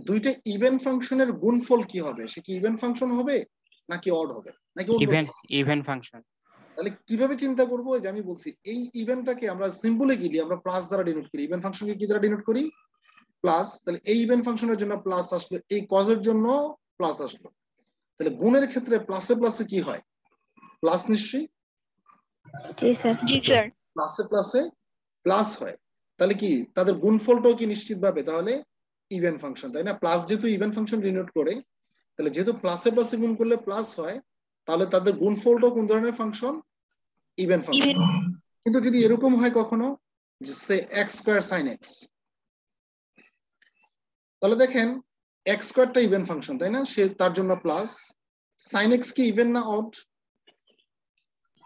দুইটা ইভেন ফাংশনের গুণফল কি হবে? সে কি ইভেন ফাংশন হবে নাকি অড হবে নাকি অন্য কিছু? Even function. তাহলে কিভাবে চিন্তা করবো? যে আমি বলছি এই ইভেন্টটাকে আমরা সিম্বলিক্যালি আমরা প্লাস দ্বারা ডিনোট করি, ইভেন ফাংশনকে কি দ্বারা ডিনোট করি? প্লাস। তাহলে এই ইভেন ফাংশনের জন্য প্লাস আসলো, এই কজের জন্য প্লাস আসলো। তাহলে গুণের ক্ষেত্রে প্লাসে প্লাসে কি হয়? প্লাস নিশ্চয়ই। জি স্যার। জি স্যার। প্লাসে প্লাসে প্লাস হয়। তাহলে কি তাদের গুণফলটাও কি নিশ্চিতভাবে তাহলে ইভেন ফাংশন, তাই না? প্লাস যেহেতু ইভেন ফাংশন ডিনোট করে, তাহলে যেহেতু প্লাসে প্লাসে গুণ করলে প্লাস হয়, তাহলে তাদের গুণফলটাও কোন ধরনের ফাংশন? Even function. কিন্তু যদি এরকম হয় কখনো যে সে এক্স স্কোয়ার সাইন এক্স, তাহলে দেখেন এক্স স্কোয়ারটা ইভেন ফাংশন, তাই না? সে তার জন্য প্লাস। সাইন এক্স কি ইভেন না odd?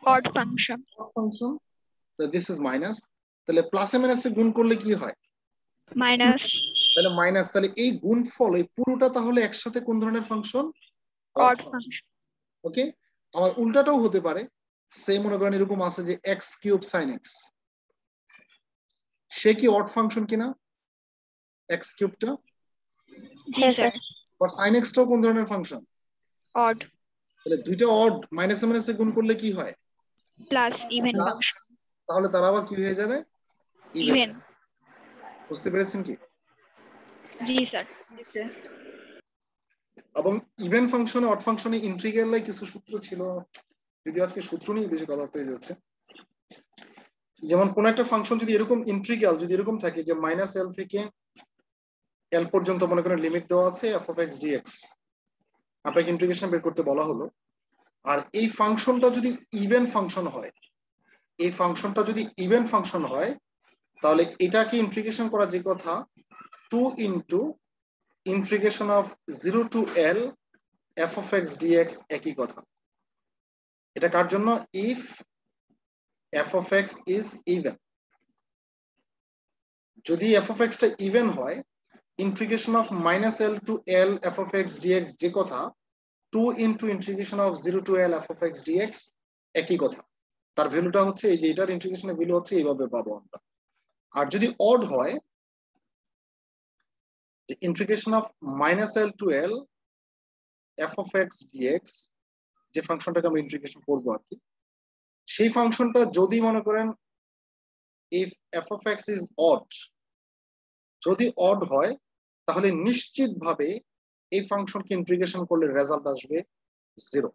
Odd function. Odd function. This is minus. তাহলে প্লাসে মাইনাসে গুণ করলে কি হয়? মাইনাস। তাহলে মাইনাস। তাহলে এই গুণফল এই পুরোটা তাহলে একসাথে কোন ধরনের ফাংশন? Odd function. ওকে। আবার উল্টাটাও হতে পারে, সে মনে করেন এরকম আছে যে এক্স কিউব সাইন এক্স, সে কি অড ফাংশন কিনা এক্স কিউবটা? জি স্যার। আর সাইন এক্সটাও কোন ধরনের ফাংশন? অড তাহলে দুইটা অড মাইনাসে মাইনাসে গুণ করলে কি হয়? Plus even plus. তাহলে তারা আবার কি হয়ে যাবে? ইভেন। বুঝতে পেরেছেন কি? জি স্যার। এবং ইভেন ফাংশনে অড ফাংশনে ইন্টিগ্রালে কিছু সূত্র ছিল, যদি আজকে সূত্র নিয়ে বেশি কথা হয়ে যাচ্ছে। যেমন কোন একটা ফাংশন যদি এরকম ইন্টিগ্রাল যদি এরকম থাকে যে মাইনাস এল থেকে এল পর্যন্ত মনে করেন লিমিট দেওয়া আছে এফ অফ এক্স ডিএক্স, আপনাকে ইন্টিগ্রেশন বের করতে বলা হলো, আর এই ফাংশনটা যদি ইভেন ফাংশন হয়, এই ফাংশনটা যদি ইভেন ফাংশন হয়, তাহলে এটাকে ইন্টিগ্রেশন করা যে কথা 2 into integration of 0 to L F of X DX একই কথা। এটা কার জন্য? If F of X is even. যদি এফ অফ এক্স টা ইভেন হয়, integration of minus L to L F of X DX যে কথা 2 into integration of 0 to L F of X DX একই কথা। তার ভ্যালুটা হচ্ছে এই যে এটার ইন্টিগ্রেশনের ভ্যালু হচ্ছে এইভাবে পাবো আমরা। আর যদি অড হয়, যে integration of minus L to L F of X DX যে ফাংশনটাকে আমরা ইন্টিগ্রেশন করবো আর কি, সেই ফাংশনটা যদি মনে করেন if F of X is odd, যদি অড হয় তাহলে নিশ্চিতভাবে এই ফাংশনকে ইন্টিগ্রেশন করলে রেজাল্ট আসবে 0।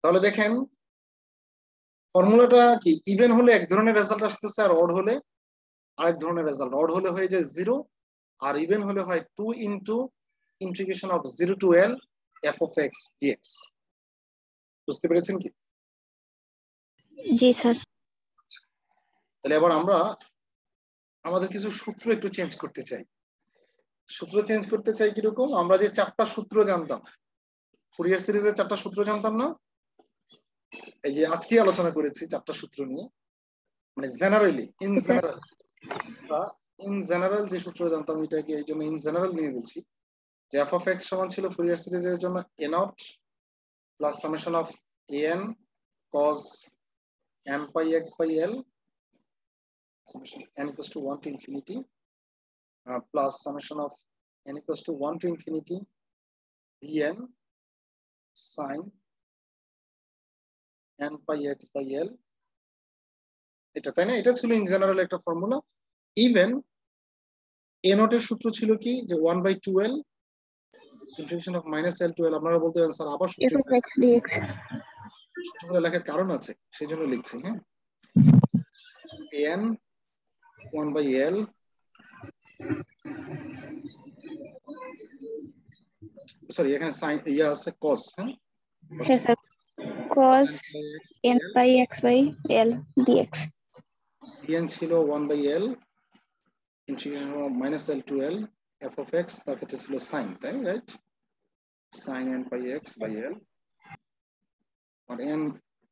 তাহলে দেখেন ফর্মুলাটা কি, ইভেন হলে এক ধরনের রেজাল্ট আসতেছে আর অড হলে আরেক ধরনের রেজাল্ট। অড হলে হয়ে যায় 0 আর ইভেন হলে হয় 2 into integration of 0 to L F of X DX. বুঝতে পেরেছেন কি? জি স্যার। তাহলে এবার আমরা আমাদের কিছু সূত্র একটু চেঞ্জ করতে চাই। সূত্র চেঞ্জ করতে চাই কিরকম? আমরা যে 4টা সূত্র জানতাম, ফুরিয়ার সিরিজের 4টা সূত্র জানতাম না, এই যে আজকে আলোচনা করেছি 4টা সূত্র নিয়ে, মানে জেনারেলি ইন জেনারেল যে সূত্র জানতাম এটাকে এই জন্য ইন জেনারেল নিয়ে বলছি, যে এফ অফ এক্স সমান ছিল ফুরিয়ার সিরিজের জন্য a naught plus summation of n cos n pi x by l summation n equals to 1 to infinity plus summation of n equals to 1 to infinity bn sin n pi x by l, এটা তাই না? এটা ছিল in general একটা formula. Even a নটের সূত্র ছিল কি, যে 1 by 2l integration of minus l to l। আপনারা বলতে পারেন স্যার আবার সূত্র সূত্রগুলো লেখার কারণ আছে, সেই জন্য লিখছি। হ্যাঁ, n 1 by l সরি এখানে সাইন ইয়া আছে cos। হ্যাঁ হ্যাঁ sir, cos n pi x by l dx। bn ছিল 1 by l integration of minus l to l f of x, তার ক্ষেত্রে ছিল sin, তাই right? sin n pi x by l, আর n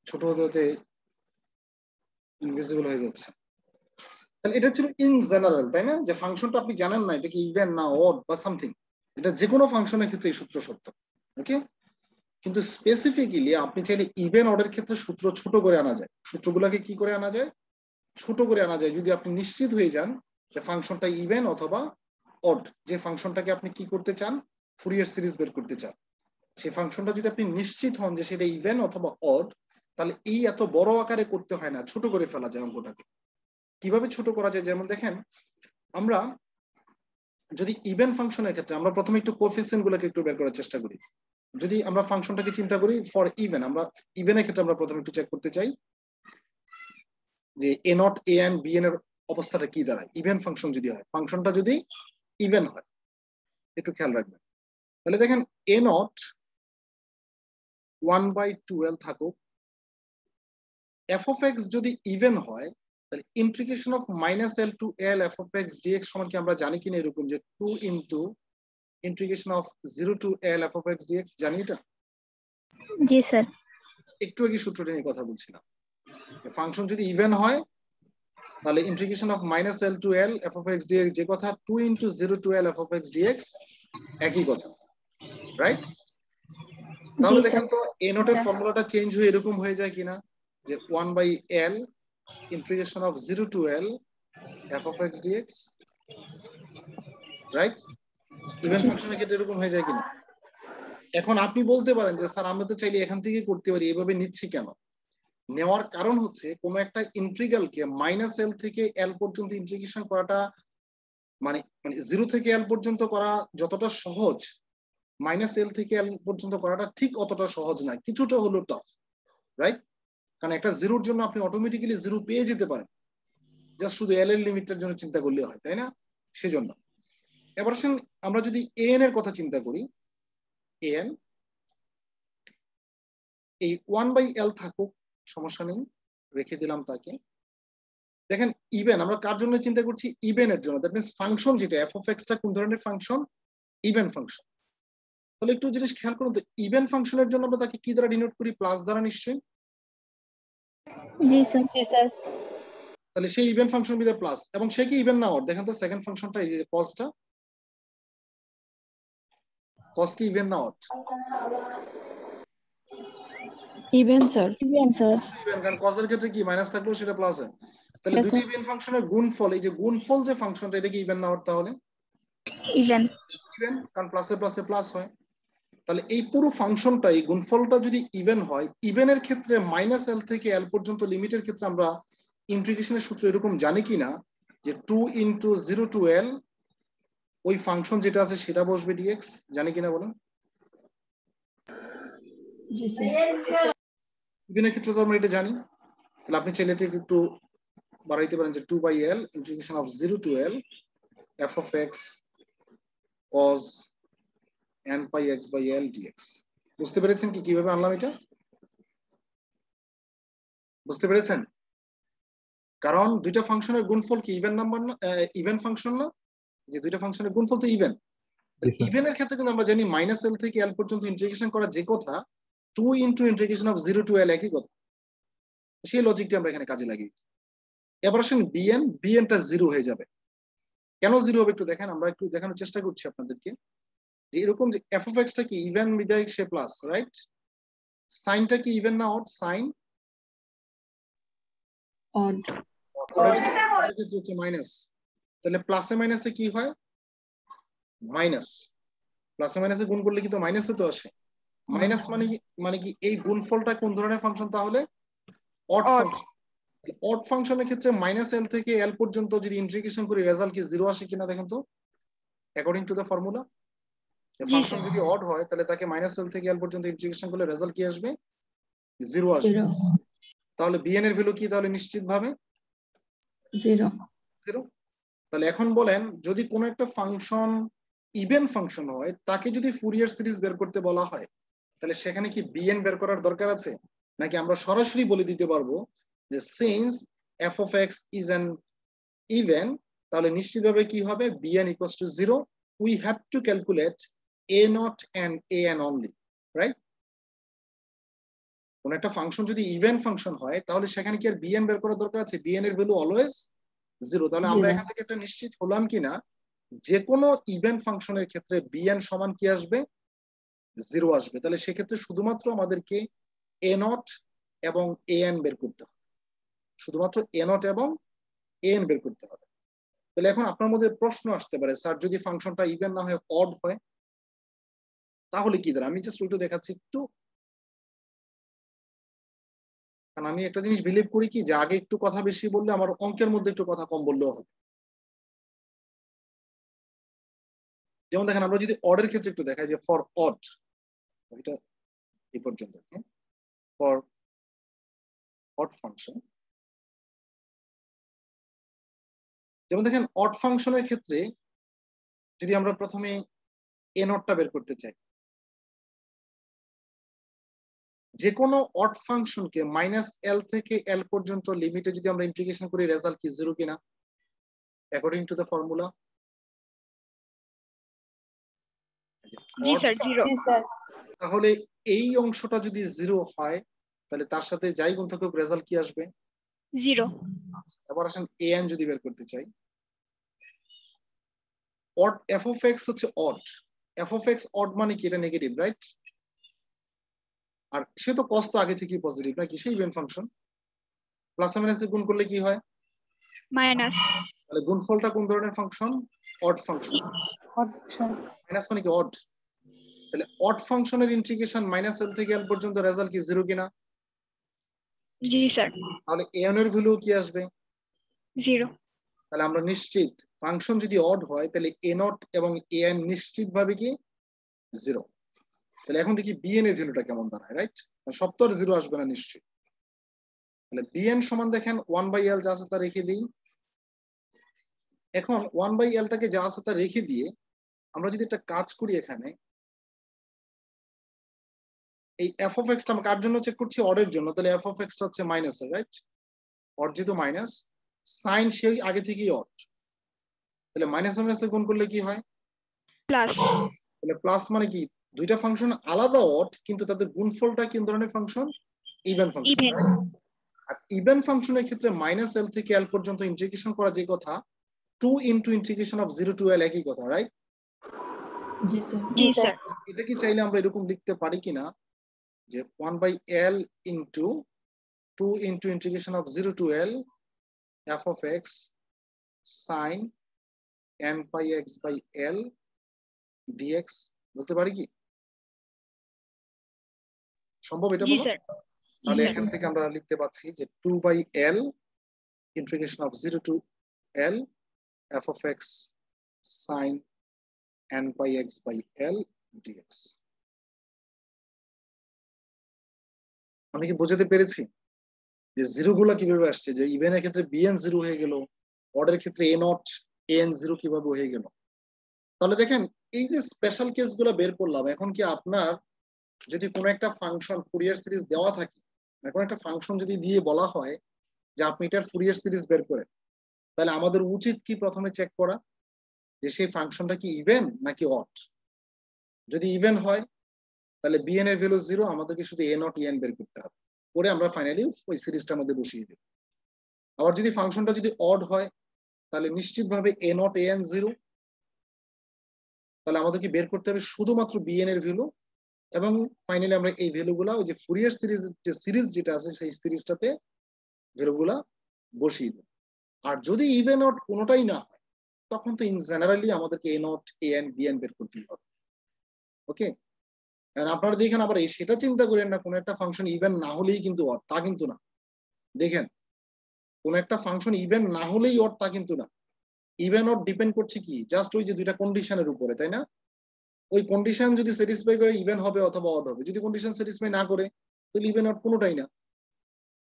ছোট হতে হতে ইনভিজিবল হয়ে যাচ্ছে। তাহলে এটা ছিল ইন জেনারেল, তাই না? যে ফাংশনটা আপনি জানেন না এটা কি ইভেন না অড বা সামথিং, এটা যে কোনো ফাংশনের ক্ষেত্রে এই সূত্র সত্য। ওকে, কিন্তু স্পেসিফিক্যালি আপনি চাইলে ইভেন অডের ক্ষেত্রে সূত্র ছোট করে আনা যায়। সূত্রগুলোকে কি করে আনা যায়? ছোট করে আনা যায় যদি আপনি নিশ্চিত হয়ে যান যে ফাংশনটা ইভেন অথবা অড। যে ফাংশনটাকে আপনি কি করতে চান, ফুরিয়ার সিরিজ বের করতে চান, সেই ফাংশনটা যদি আপনি নিশ্চিত হন যে সেটা ইভেন অথবা অড, তাহলে এই এত বড় আকারে করতে হয় না, ছোট করে ফেলা যায় অঙ্কটাকে। কিভাবে ছোট করা যায়? যেমন দেখেন, আমরা যদি ইভেন ফাংশনের ক্ষেত্রে আমরা প্রথমে একটু কোএফিসিয়েন্ট গুলোকে একটু বের করার চেষ্টা করি। যদি আমরা ফাংশনটাকে চিন্তা করি ফর ইভেন, আমরা ইভেনের ক্ষেত্রে আমরা প্রথমে একটু চেক করতে চাই যে a naught a and b n এর অবস্থাটা কি দাঁড়ায় ইভেন ফাংশন যদি হয়, ফাংশনটা যদি ইভেন হয়। একটু খেয়াল রাখবেন। তাহলে দেখেন এ নট 1 by 2l থাকুক, এফ অফ এক্স যদি ইভেন হয় তাহলে integration of minus L to L F of X DX সমান কি আমরা জানি কিনা এরকম যে 2 into integration of 0 to L F of X DX, জানি এটা? জি স্যার। একটু আগে সূত্রটা নিয়ে কথা বলছিলাম, ফাংশন যদি ইভেন হয় তাহলে integration of minus L to L F of X DX যে কথা 2 into 0 to L F of X DX একই কথা, রাইট? তাহলে দেখেন তো a নট এর ফর্মুলাটা চেঞ্জ হয়ে এরকম হয়ে যায় কিনা যে 1/l integration of 0 to l f of x dx, right? Even ফাংশনের ক্ষেত্রে এরকম হয়ে যায় কিনা? এখন আপনি বলতে পারেন যে স্যার আমরা তো চাইলে এখান থেকে করতে পারি, এভাবে নিচ্ছি কেন? নেওয়ার কারণ হচ্ছে কোন একটা ইন্টিগ্রালকে -l থেকে l পর্যন্ত ইন্টিগ্রেশন করাটা মানে 0 থেকে l পর্যন্ত করা যতটা সহজ, -l থেকে l পর্যন্ত করাটা ঠিক অতটা সহজ না, কিছুটা হলো টাফ, রাইট? কারণ একটা জিরোর জন্য আপনি অটোমেটিক্যালি জিরো পেয়ে যেতে পারেন, জাস্ট শুধু l এর লিমিটের জন্য চিন্তা করলে হয়, তাই না? সেজন্য এবার আসেন আমরা যদি an এর কথা চিন্তা করি, an এই 1/l থাকুক, সমস্যা নেই, রেখে দিলাম তাকে। দেখেন ইভেন আমরা কার জন্য চিন্তা করছি? ইভেন এর জন্য। দ্যাট মিন্স ফাংশন যেটা f of x টা কোন ধরনের ফাংশন? Even function. তাহলে একটু জিনিস খেয়াল করুন তো, ইভেন ফাংশনের জন্য আমরা তাকে কি দ্বারা ডিনোট করি? প্লাস দ্বারা নিশ্চয়ই। জি স্যার। জি স্যার। তাহলে সেই ইভেন ফাংশন বিদে প্লাস, এবং সে কি ইভেন না অড? দেখেন তো সেকেন্ড ফাংশনটা, এই যে কসটা, কস কি ইভেন না odd? Even sir. Even sir. Even, কারণ কসের ক্ষেত্রে কি মাইনাস থাকলেও সেটা প্লাস হয়। তাহলে দুটি ইভেন ফাংশনের গুণফল, এই যে গুণফল যে ফাংশনটা, এটা কি ইভেন না অড? তাহলে ইভেন। ইভেন, কারণ প্লাসে প্লাসে প্লাস হয়। তাহলে এই পুরো ফাংশনটা, এই গুণফলটা যদি ইভেন হয়, ইভেনের ক্ষেত্রে -l থেকে l পর্যন্ত লিমিটের ক্ষেত্রে আমরা ইন্টিগ্রেশনের সূত্র এরকম জানি কিনা যে 2 × 0 to l ওই ফাংশন যেটা আছে সেটা বসবে dx, জানি কিনা বলেন? জি স্যার। ইভেনের ক্ষেত্রে তো আমরা এটা জানি। তাহলে আপনি চাইলে এটাকে একটু বাড়াইতে পারেন যে 2/l integration of 0 to l f of x cos n pi x/l dx। বুঝতে পেরেছেন কি কিভাবে আনলাম এটা? বুঝতে পেরেছেন? কারণ দুইটা ফাংশনের গুণফল কি ইভেন নাম্বার না, ইভেন ফাংশন না? যে দুইটা ফাংশনের গুণফল তো ইভেন। ইভেনের ক্ষেত্রে কিন্তু আমরা জানি -l থেকে l পর্যন্ত ইন্টিগ্রেশন করা যে কথা, 2 × integration of 0 to l একই কথা। সেই লজিকটা আমরা এখানে কাজে লাগিয়ে। এবার আসেন bnটা 0 হয়ে যাবে। কেন 0 হবে একটু দেখেন, আমরা একটু দেখানোর চেষ্টা করছি আপনাদেরকে যে এরকম যে f of x টা কি ইভেন বিদায় সে প্লাস, রাইট? সাইনটা কি ইভেন না অড? Sine odd. হচ্ছে মাইনাস। তাহলে প্লাসে মাইনাসে কি হয়? মাইনাস। প্লাসে মাইনাসে গুণ করলে কি তো মাইনাসে তো আসে। মাইনাস মানে কি এই গুণফলটা কোন ধরনের ফাংশন তাহলে? Odd function. অড ফাংশনের ক্ষেত্রে -l থেকে l পর্যন্ত যদি ইন্টিগ্রেশন করি রেজাল্ট কি 0 আসে কিনা দেখেন তো, according to the formula. Function যদি অড হয় তাহলে তাকে -l থেকে l পর্যন্ত ইন্টিগ্রেশন করলে রেজাল্ট কি আসবে? 0 আসবে। তাহলে bn এর ভ্যালু কি তাহলে নিশ্চিতভাবে 0। তাহলে এখন বলেন যদি কোনো একটা ফাংশন ইভেন ফাংশন হয়, তাকে যদি ফুরিয়ার সিরিজ বের করতে বলা হয়, তাহলে সেখানে কি bn বের করার দরকার আছে? নাকি আমরা সরাসরি বলে দিতে পারবো যে since f of x is an even, তাহলে নিশ্চিতভাবে কি হবে? bn equals to 0. We have to calculate a0 and an only, right? কোন একটা ফাংশন যদি ইভেন ফাংশন হয় তাহলে সেখানে কি আর bn বের করার দরকার আছে? bn এর ভ্যালু অলওয়েজ 0। তাহলে আমরা এখান থেকে একটা নিশ্চিত হলাম কিনা যে কোনো ইভেন ফাংশনের ক্ষেত্রে bn সমান কি আসবে? 0 আসবে। তাহলে সেক্ষেত্রে শুধুমাত্র আমাদেরকে a0 এবং an বের করতে হবে, শুধুমাত্র a0 এবং an বের করতে হবে। তাহলে এখন আপনার মধ্যে প্রশ্ন আসতে পারে, স্যার যদি ফাংশনটা ইভেন না হয় অড হয় তাহলে কি দাঁড়ায়? আমি জাস্ট একটু দেখাচ্ছি একটু, কারণ আমি একটা জিনিস বিলিভ করি কি যে আগে একটু কথা বেশি বললে আমার অঙ্কের মধ্যে একটু কথা কম বললেও হবে। যেমন দেখেন আমরা যদি অডের ক্ষেত্রে একটু দেখাই যে ফর অড, এটা এই পর্যন্ত, ফর অড ফাংশন, যেমন দেখেন অড ফাংশনের ক্ষেত্রে যদি আমরা প্রথমে এ নটটা বের করতে চাই, যে কোনো অড ফাংশনকে -l থেকে l পর্যন্ত লিমিটে যদি আমরা ইন্টিগ্রেশন করি রেজাল্ট কি 0 কিনা according to the formula? G sir 0। তাহলে এই অংশটা যদি 0 হয় তাহলে তার সাথে যাই গুণ থাকুক রেজাল্ট কি আসবে? 0। এবার আসেন an যদি বের করতে চাই, অড f of x হচ্ছে odd, f of x odd মানে কি? এটা নেগেটিভ, রাইট? আর সে তো কস তো আগে থেকেই পজিটিভ নাকি, সেই ইভেন ফাংশন। প্লাস মাইনাস গুণ করলে কি হয়? মাইনাস। তাহলে গুণফলটা কোন ধরনের ফাংশন? Odd function. মাইনাস মানে কি অড। তাহলে অড ফাংশনের ইন্টিগ্রেশন মাইনাস এল থেকে এল পর্যন্ত রেজাল্ট কি জিরো কিনা? জি স্যার। তাহলে an এর ভ্যালু কি আসবে? জিরো। তাহলে আমরা নিশ্চিত ফাংশন যদি অড হয় তাহলে a0 এবং an নিশ্চিতভাবে কি জিরো। তাহলে এখন দেখি bn এর ভ্যালুটা কেমন দাঁড়ায়, রাইট? সব তো আর জিরো আসবে না নিশ্চয়ই। তাহলে bn সমান দেখেন 1/l যা আছে তা রেখে দিই। এখন 1/l টাকে যা আছে তা রেখে দিয়ে আমরা যদি একটা কাজ করি, এখানে এই f of x টা আমরা কার জন্য চেক করছি? অড এর জন্য। তাহলে f of x টা হচ্ছে মাইনাস, রাইট? অড যেহেতু মাইনাস, সাইন সেই আগে থেকেই অড, তাহলে মাইনাস মাইনাসে গুণ করলে কি হয়? প্লাস। তাহলে প্লাস মানে কি দুইটা ফাংশন আলাদা অড, কিন্তু তাদের গুণফলটা কোন ধরনের ফাংশন? Even function. ইভেন। আর ইভেন ফাংশনের ক্ষেত্রে মাইনাস এল থেকে এল পর্যন্ত ইন্টিগ্রেশন করা যে কথা, 2 into integration of 0 to l একই কথা, রাইট? জি স্যার। জি স্যার। এটা কি চাইলে আমরা এরকম লিখতে পারি কিনা যে 1/l into 2 into integration of 0 to l f of x sin n pi x by l dx বলতে পারি কি? সম্ভব এটা জি বলো? স্যার। তাহলে এখান থেকে আমরা লিখতে পাচ্ছি যে 2/l integration of 0 to l f of x sin n pi x by l dx। আমি কি বোঝাতে পেরেছি যে জিরো গুলা কিভাবে আসছে? যে ইভেনের ক্ষেত্রে bn জিরো হয়ে গেল, অর্ডের ক্ষেত্রে a0 an জিরো কিভাবে হয়ে গেল? তাহলে দেখেন এই যে স্পেশাল কেস গুলো বের করলাম, এখন কি আপনার যদি কোনো একটা ফাংশন ফুরিয়ার সিরিজ দেওয়া থাকে, কোনো একটা ফাংশন যদি দিয়ে বলা হয় যে আপনি এটার ফুরিয়ার সিরিজ বের করেন, তাহলে আমাদের উচিত কি প্রথমে চেক করা যে সেই ফাংশনটা কি ইভেন নাকি অড। যদি ইভেন হয় তাহলে bn এর ভ্যালু জিরো, আমাদেরকে শুধু a0 an বের করতে হবে, পরে আমরা ফাইনালি ওই সিরিজটার মধ্যে বসিয়ে দেব। আবার যদি ফাংশনটা যদি অড হয় তাহলে নিশ্চিতভাবে a0 an জিরো, তাহলে আমাদেরকে বের করতে হবে শুধুমাত্র bn এর ভ্যালু, এবং ফাইনালি আমরা এই ভ্যালুগুলা ওই যে ফুরিয়ার সিরিজ যে সিরিজ যেটা আছে সেই সিরিজটাতে ভ্যালুগুলা বসিয়ে দেব। আর যদি ইভেন অড কোনোটাই না হয় তখন তো ইন জেনারেলি আমাদেরকে a0 an bn বের করতেই হবে। ওকে, আপনারা দেখেন আবার সেটা চিন্তা করেন না কোন একটা ফাংশন ইভেন না হলেই কিন্তু অড, তা কিন্তু না। দেখেন কোন একটা ফাংশন ইভেন না হলেই অড তা কিন্তু না। ইভেন অড ডিপেন্ড করছে কি জাস্ট ওই যে দুইটা কন্ডিশনের উপরে, তাই না? ওই কন্ডিশন যদি স্যাটিসফাই করে ইভেন হবে অথবা অড হবে, যদি কন্ডিশন স্যাটিসফাই না করে তাহলে ইভেন অড কোনোটাই না।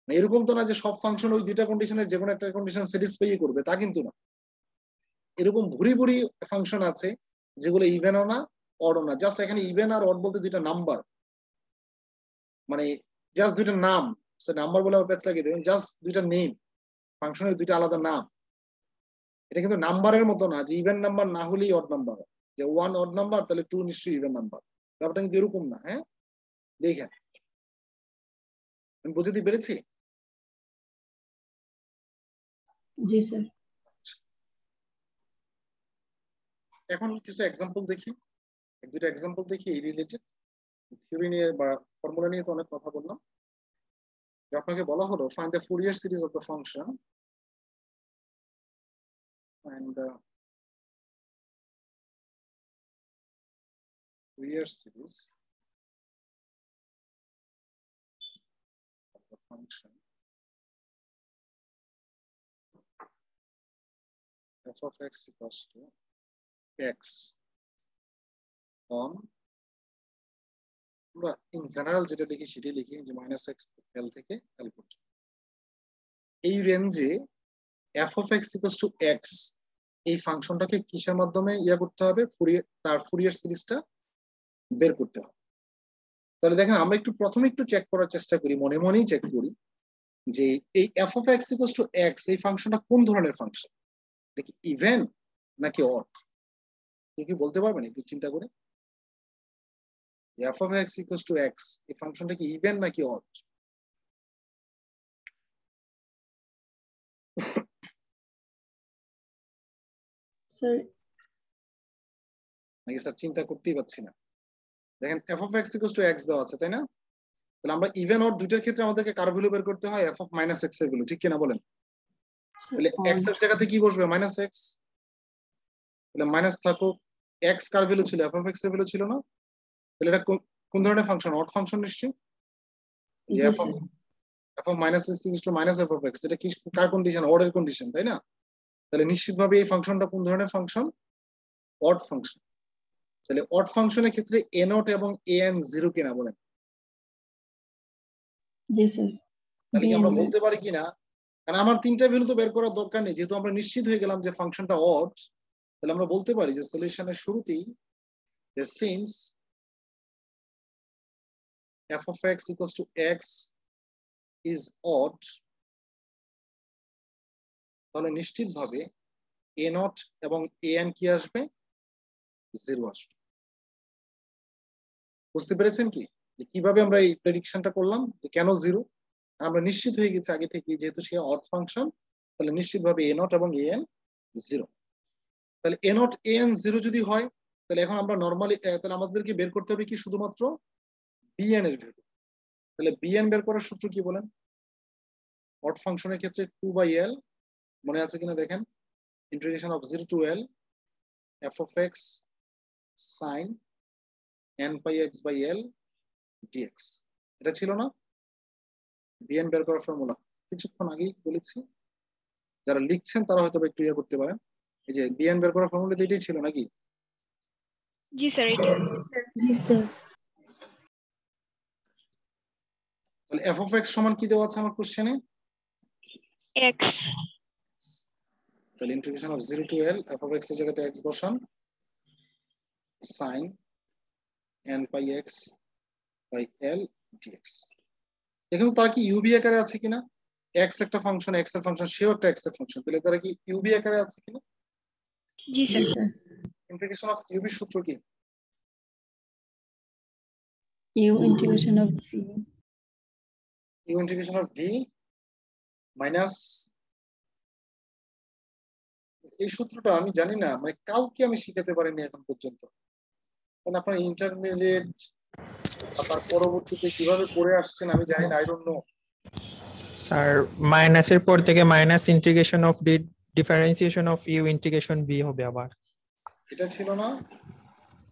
এরকম তো না যে সব ফাংশন ওই দুইটা কন্ডিশনের যে কোনো একটা কন্ডিশন স্যাটিসফাই করবে, তা কিন্তু না। এরকম ভুরি ভুরি ফাংশন আছে যেগুলো ইভেনও না অডও না, জাস্ট এখানে ইভেন আর অড বলতে দুইটা নাম্বার, মানে জাস্ট দুইটা নাম, নাম্বার বলে পেজ লাগিয়ে দেবেন, জাস্ট দুইটা নেম, ফাংশনের দুইটা আলাদা নাম। এটা কিন্তু নাম্বারের মতো না যে ইভেন নাম্বার না হলেই অড নাম্বার, যে 1 অড নাম্বার তাহলে 2 নিশ্চয়ই ইভেন নাম্বার, ব্যাপারটা কিন্তু এরকম না। হ্যাঁ, দেখেন আমি বুঝতে পেরেছি? জি স্যার। এখন কিছু এক্সাম্পল দেখি, এক দুটো এক্সাম্পল দেখি এই রিলেটেড। থিওরি নিয়ে বা ফর্মুলা নিয়ে তো অনেক কথা বললাম। আপনাকে বলা হলো find the Fourier series of the function and the Fourier series of the function f of x equals to x on, আমরা ইন জেনারেল যেটা লিখি সেটাই লিখি যে মাইনাস এক্স এল থেকে এল পর্যন্ত এই রেঞ্জে f of x equals to x এই ফাংশনটাকে কিসের মাধ্যমে করতে হবে? তার ফুরিয়ার সিরিজটা বের করতে হবে। তাহলে দেখেন আমরা একটু প্রথমে একটু চেক করার চেষ্টা করি, মনে মনেই চেক করি যে এই f of x equals to x এই ফাংশনটা কোন ধরনের ফাংশন, দেখি ইভেন নাকি অড। কেউ কি বলতে পারবেন একটু চিন্তা করে? f of x equals to x এই ফাংশনটা কি ইভেন নাকি অড? স্যার নাকি স্যার চিন্তা করতেই পাচ্ছি না। দেখেন f of x equals to x দেওয়া আছে, তাই না? তাহলে আমরা ইভেন অর দুইটার ক্ষেত্রে আমাদেরকে কার ভ্যালু বের করতে হয়, এফ অফ মাইনাস এক্স এর ভ্যালু, ঠিক কিনা বলেন? তাহলে এক্স এর জায়গাতে কি বসবে, মাইনাস এক্স। তাহলে মাইনাস থাকুক, এক্স কার ভ্যালু ছিল, এফ অফ এক্স এর ভ্যালু ছিল না? তাহলে এটা কোন ধরনের ফাংশন, অড ফাংশন নিশ্চয়ই। যে F of minus x equal to minus F of x, এটা কি কার কন্ডিশন, অড এর কন্ডিশন, তাই না? তাহলে নিশ্চিতভাবে এই ফাংশনটা কোন ধরনের ফাংশন, অড ফাংশন। তাহলে অড ফাংশনের ক্ষেত্রে এ নট এবং এ এন জিরো কিনা বলেন? জি স্যার। তাহলে কি আমরা বলতে পারি কিনা, কারণ আমার তিনটা ভ্যালু তো বের করার দরকার নেই, যেহেতু আমরা নিশ্চিত হয়ে গেলাম যে ফাংশনটা অড, তাহলে আমরা বলতে পারি যে সলিউশনের শুরুতেই যে since f of x equals to x is odd, তাহলে নিশ্চিতভাবে a নট এবং an কি আসবে, জিরো আসবে। বুঝতে পেরেছেন কি যে কিভাবে আমরা এই প্রেডিকশনটা করলাম, যে কেন জিরো? আমরা নিশ্চিত হয়ে গেছি আগে থেকে যেহেতু সে অড ফাংশন, তাহলে নিশ্চিতভাবে a নট এবং an জিরো। তাহলে a নট an জিরো যদি হয়, তাহলে এখন আমরা নরমালি তাহলে আমাদেরকে বের করতে হবে কি শুধুমাত্র bn এর ভ্যালু। তাহলে bn বের করার সূত্র কি বলেন? অড ফাংশনের ক্ষেত্রে 2/l, মনে আছে কিনা দেখেন, integration of 0 to l f of x sin n pi x by l dx, এটা ছিল না bn বের করার ফর্মুলা? কিছুক্ষণ আগেই বলেছি, যারা লিখছেন তারা হয়তো একটু ইয়ে করতে পারেন। এই যে bn বের করার ফর্মুলা তো এটাই ছিল নাকি? জি স্যার, এটা জি স্যার। তাহলে f of x সমান কি দেওয়া আছে আমার কোশ্চেনে? x। তাহলে integration of 0 to l f of x এর জায়গাতে x বসান, sin n pi x by l dx। এখানে তারা কি ইউবি আকারে আছে কিনা? x একটা ফাংশন, x এর ফাংশন, সেও একটা x এর ফাংশন, তাহলে তারা কি ইউবি আকারে আছে কিনা? জি জি sir. Sir. Integration of UV সূত্র কি? U integration of v. U integration of v minus, এই সূত্রটা আমি জানি না, মানে কাউকে আমি শিখাতে পারিনি এখন পর্যন্ত। কারণ আপনার ইন্টারমিডিয়েট তার পরবর্তীতে কিভাবে পড়ে আসছেন আমি জানি না, আই ডোন্ট নো। স্যার মাইনাসের পর থেকে minus integration of d differentiation of u integration v হবে আবার। এটা ছিল না,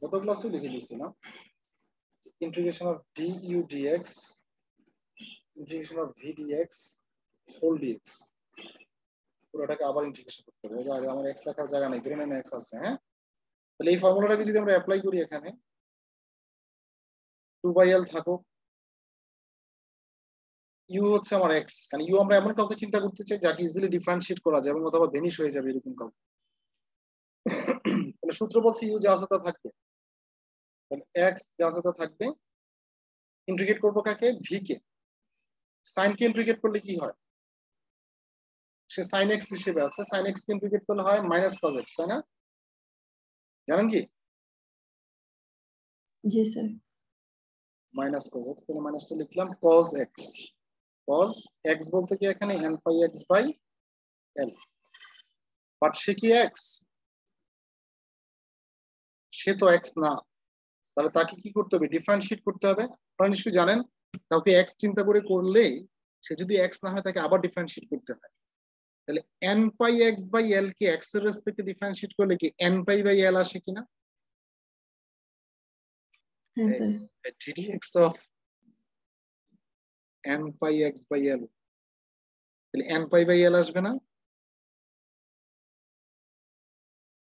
গত ক্লাসে লিখে দিয়েছিলাম integration of d u dx integration of v dx whole dx, পুরোটাকে আবার ইন্টিগ্রেশন করতে হবে। আরে আমার এক্স লেখার জায়গা নেই, ধরে নেন এক্স আছে। হ্যাঁ, তাহলে এই ফর্মুলাটাকে যদি আমরা অ্যাপ্লাই করি এখানে 2/l থাকুক, ইউ হচ্ছে আমার এক্স, কারণ ইউ আমরা এমন কাউকে চিন্তা করতে চাই যাকে ইজিলি ডিফারেন্সিয়েট করা যায় এবং অথবা ভেনিশ হয়ে যাবে এরকম কাউকে। তাহলে সূত্র বলছে ইউ যা আছে তা থাকবে, তাহলে এক্স যা আছে তা থাকবে। ইন্টিগ্রেট করবো কাকে? V K. সাইন কে ইন্টিগ্রেট করলে কি হয়? সে সাইন এক্স হিসেবে আছে, সাইন এক্স কে ইন্টিগ্রেট করলে হয় মাইনাস কজ এক্স, তাই না? জানেন কি? জি স্যার। মাইনাস কজ এক্স, তাহলে মাইনাসটা লিখলাম কজ এক্স। কজ এক্স বলতে কি এখানে n pi x by L, but সে কি এক্স? সে তো এক্স না, তাহলে তাকে কি করতে হবে? ডিফারেন্সিয়েট করতে হবে। আপনারা নিশ্চয়ই জানেন কাউকে এক্স চিন্তা করে করলেই সে যদি এক্স না হয় তাকে আবার ডিফারেন্সিয়েট করতে হয়। তাহলে n pi x by L কে এক্স এর রেসপেক্টে ডিফারেন্সিয়েট করলে কি n পাই বাই এল আসে কিনা? হ্যাঁ sir. ddx of n pi x by L, তাহলে n পাই বাই এল আসবে না?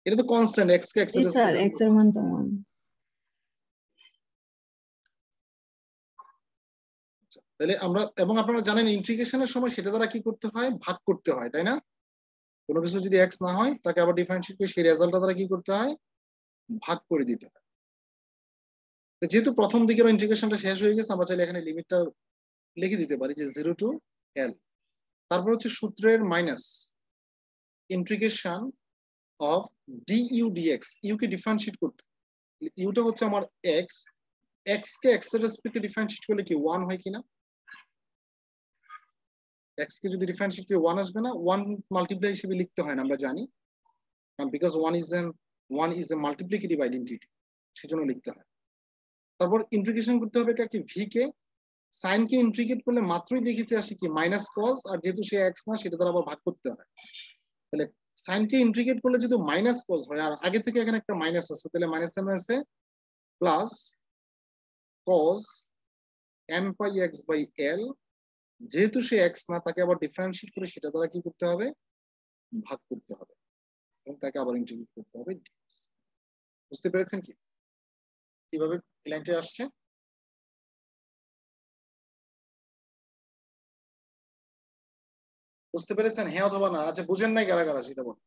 এটা তো কনস্ট্যান্ট, এক্স কে এক্স এর স্যার এক্স এর মান তো 1। তাহলে আমরা, এবং আপনারা জানেন ইন্টিগ্রেশনের সময় সেটা দ্বারা কি করতে হয়? ভাগ করতে হয়, তাই না? কোনো কিছু যদি এক্স না হয় তাকে আবার ডিফারেন্সিয়েট করে সেই রেজাল্টটা দ্বারা কি করতে হয়? ভাগ করে দিতে হয়। যেহেতু প্রথম দিকের ইন্টিগ্রেশনটা শেষ হয়ে গেছে, আমরা চাইলে এখানে লিমিটটা লিখে দিতে পারি যে 0 to l। তারপর হচ্ছে সূত্রের minus integration of DU DX, U কে ডিফারেন্সিয়েট করতে, ইউটা হচ্ছে আমার এক্স, এক্স কে এক্স এর রেসপেক্টে ডিফারেন্সিয়েট করলে কি 1 হয় কিনা? এক্স কে যদি ডিফারেন্সিয়েট করে 1 আসবে না? 1 মাল্টিপ্লাই হিসেবে লিখতে হয় না, আমরা জানি, because 1 is a multiplicative identity, সেজন্য লিখতে হয়। তারপর ইন্টিগ্রেশন করতে হবে কাকে? V K. সাইনকে ইন্টিগ্রেট করলে মাত্রই দেখেছি আসে কি মাইনাস কজ, আর যেহেতু সে এক্স না সেটা দ্বারা আবার ভাগ করতে হয়। তাহলে সাইনকে ইন্টিগ্রেট করলে যদি মাইনাস কজ হয় আর আগে থেকে এখানে একটা মাইনাস আছে, তাহলে মাইনাস মাইনাসে plus cos n pi x by l, যেহেতু সে এক্স না তাকে আবার ডিফারেন্সিয়েট করে সেটা দ্বারা কি করতে হবে, ভাগ করতে হবে, এবং তাকে আবার ইন্টিগ্রেট করতে হবে dx। বুঝতে পেরেছেন কি কিভাবে লাইনটা আসছে? বুঝতে পেরেছেন হ্যাঁ অথবা না? আচ্ছা বুঝেন নাই কারা কারা সেটা বল।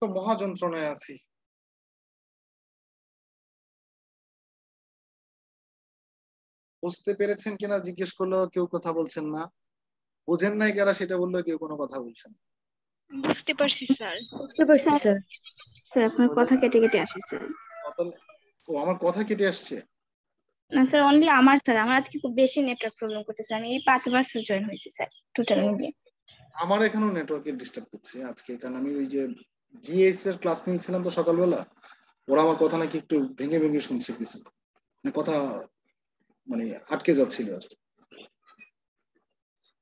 তো মহা যন্ত্রণায় আছি। বুঝতে পেরেছেন কিনা জিজ্ঞেস করলেও কেউ কথা বলছেন না, বুঝেন নাই কারা সেটা বললেও কেউ কোনো কথা বলছেন না। বুঝতে পারছি স্যার। বুঝতে পারছি স্যার। স্যার আপনার কথা কেটে কেটে আসে স্যার। ও আমার কথা কেটে আসছে। না স্যার অনলি আমার স্যার, আমার আজকে খুব বেশি নেটওয়ার্ক প্রবলেম করতেছে। আমি এই 5 বার জয়েন হয়েছি স্যার টোটাল মিলিয়ে। আমার এখানেও নেটওয়ার্কের ডিস্টার্ব করছে আজকে, কারণ আমি ওই যে জিএস এর ক্লাস নিয়েছিলাম তো সকালবেলা, ওরা আমার কথা নাকি একটু ভেঙে ভেঙে শুনছে, কিছু মানে কথা মানে আটকে যাচ্ছিল আর কি।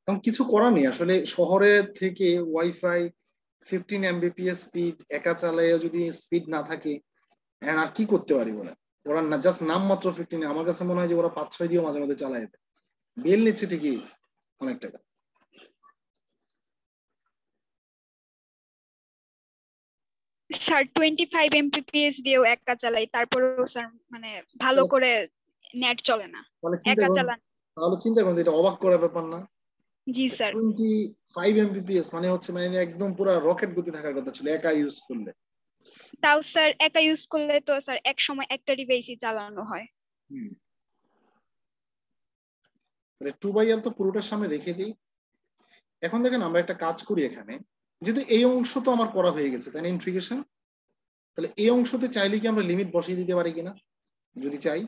কারণ কিছু করার নেই আসলে, শহরে থেকে ওয়াইফাই 15 Mbps স্পিড একা চালায় যদি স্পিড না থাকে আর কি করতে পারি বলে। ওরা না জাস্ট নাম মাত্র 15, আমার কাছে মনে হয় যে ওরা 5-6 দিয়েও মাঝে মাঝে চালায় দেয়, বিল নিচ্ছে ঠিকই অনেক টাকা। স্যার 25 Mbps দিয়েও একা চালাই, তারপরেও স্যার মানে ভালো করে নেট চলে না তাহলে চিন্তা একা করুন, চালান। এটা অবাক করার ব্যাপার না? জি স্যার। 25 Mbps মানে হচ্ছে মানে একদম পুরো রকেট গতি থাকার কথা ছিল একা ইউজ করলে। তাও স্যার একা ইউজ করলে তো স্যার এক সময় একটা ডিভাইসই চালানো হয়। তাহলে 2/l তো পুরোটার সামনে রেখে দিই। এখন দেখেন আমরা একটা কাজ করি এখানে, যেহেতু এই অংশ তো আমার করা হয়ে গেছে তাই না ইন্টিগ্রেশন, তাহলে এই অংশতে চাইলে কি আমরা লিমিট বসিয়ে দিতে পারি কিনা যদি চাই?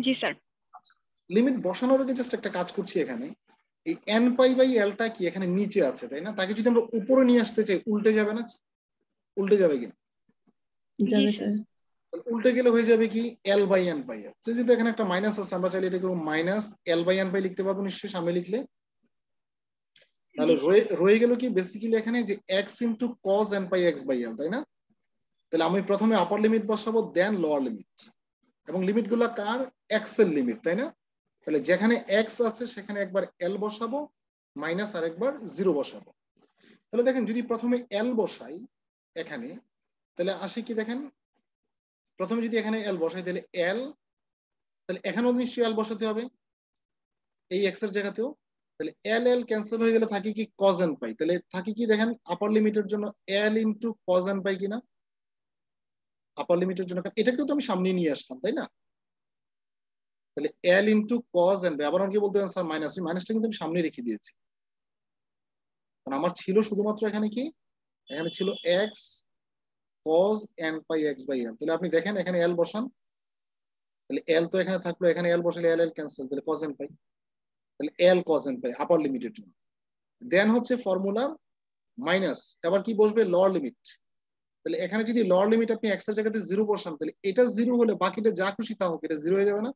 জি স্যার। লিমিট বসানোর আগে জাস্ট একটা কাজ করছি এখানে, এই n পাই বাই এলটা কি এখানে নিচে আছে তাই না, তাকে যদি আমরা উপরে নিয়ে আসতে চাই উল্টে যাবে না? উল্টে যাবে কিনা? যাবে স্যার। উল্টে গেলে হয়ে যাবে কি এল বাই এন পাই এল। যেহেতু এখানে একটা মাইনাস আছে আমরা চাইলে এটাকে মাইনাস এল বাই এন পাই লিখতে পারবো নিশ্চয়ই সামনে লিখলে। তাহলে রয়ে গেল কি বেসিক্যালি এখানে যে X into cos N pi x by L তাই না। তাহলে আমি প্রথমে আপার লিমিট বসাবো দেন লোয়ার লিমিট, এবং লিমিট গুলা কার এক্স এর লিমিট তাই না। তাহলে যেখানে এক্স আছে সেখানে একবার এল বসাবো মাইনাস আর একবার জিরো বসাবো। তাহলে দেখেন যদি প্রথমে এল বসাই এখানে, তাহলে আসে কি দেখেন প্রথমে যদি এখানে এল বসাই তাহলে এল, তাহলে এখানেও নিশ্চয়ই এল বসাতে হবে এই এক্স এর জায়গাতেও। তাহলে এল এল ক্যান্সেল হয়ে গেলে থাকে কি কজ এন পাই, তাহলে থাকে কি দেখেন আপার লিমিটের জন্য এল ইন্টু কজ এন পাই কিনা আপার লিমিটের জন্য, এটাকেও তো আমি সামনে নিয়ে আসলাম তাই না। তাহলে এল ইন্টু কজ এন পাই, আবার আমাকে বলতে পারেন স্যার মাইনাস, মাইনাসটা কিন্তু আমি সামনে রেখে দিয়েছি, কারণ আমার ছিল শুধুমাত্র এখানে কি এখানে ছিল X cos N pi x by L. তাহলে আপনি দেখেন এখানে এল বসান, তাহলে এল তো এখানে থাকলো, এখানে এল বসালে এল এল ক্যান্সেল, তাহলে কজ এন পাই, তাহলে এল কজ এন পাই আপার লিমিটের জন্য। দেন হচ্ছে ফর্মুলার মাইনাস, এবার কি বসবে লোয়ার লিমিট। তাহলে এখানে যদি লোয়ার লিমিট আপনি এক্স এর জায়গাতে জিরো বসান, তাহলে এটা জিরো হলে বাকিটা যা খুশি তা হোক এটা জিরো হয়ে যাবে না?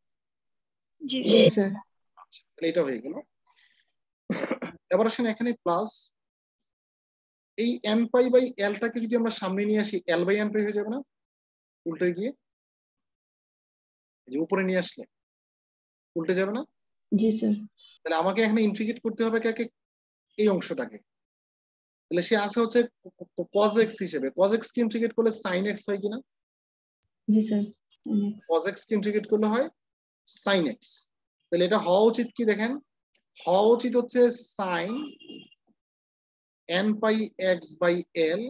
জি স্যার। তাহলে এটা হয়ে গেল। এবার আসেন এখানে প্লাস এই এন পাই বাই এলটাকে যদি আমরা সামনে নিয়ে আসি এল বাই এন পাই হয়ে যাবে না উল্টে গিয়ে, যে উপরে নিয়ে আসলে উল্টে যাবে না? জি স্যার। তাহলে আমাকে এখানে ইন্টিগ্রেট করতে হবে কাকে এই অংশটাকে, তাহলে সে আছে হচ্ছে cos x হিসেবে, cos x কে ইন্টিগ্রেট করলে sin x হয় কিনা? জি স্যার। cos x কে ইন্টিগ্রেট করলে হয় sin x। তাহলে এটা হওয়া উচিত কি দেখেন, হওয়া উচিত হচ্ছে sin n pi x by l,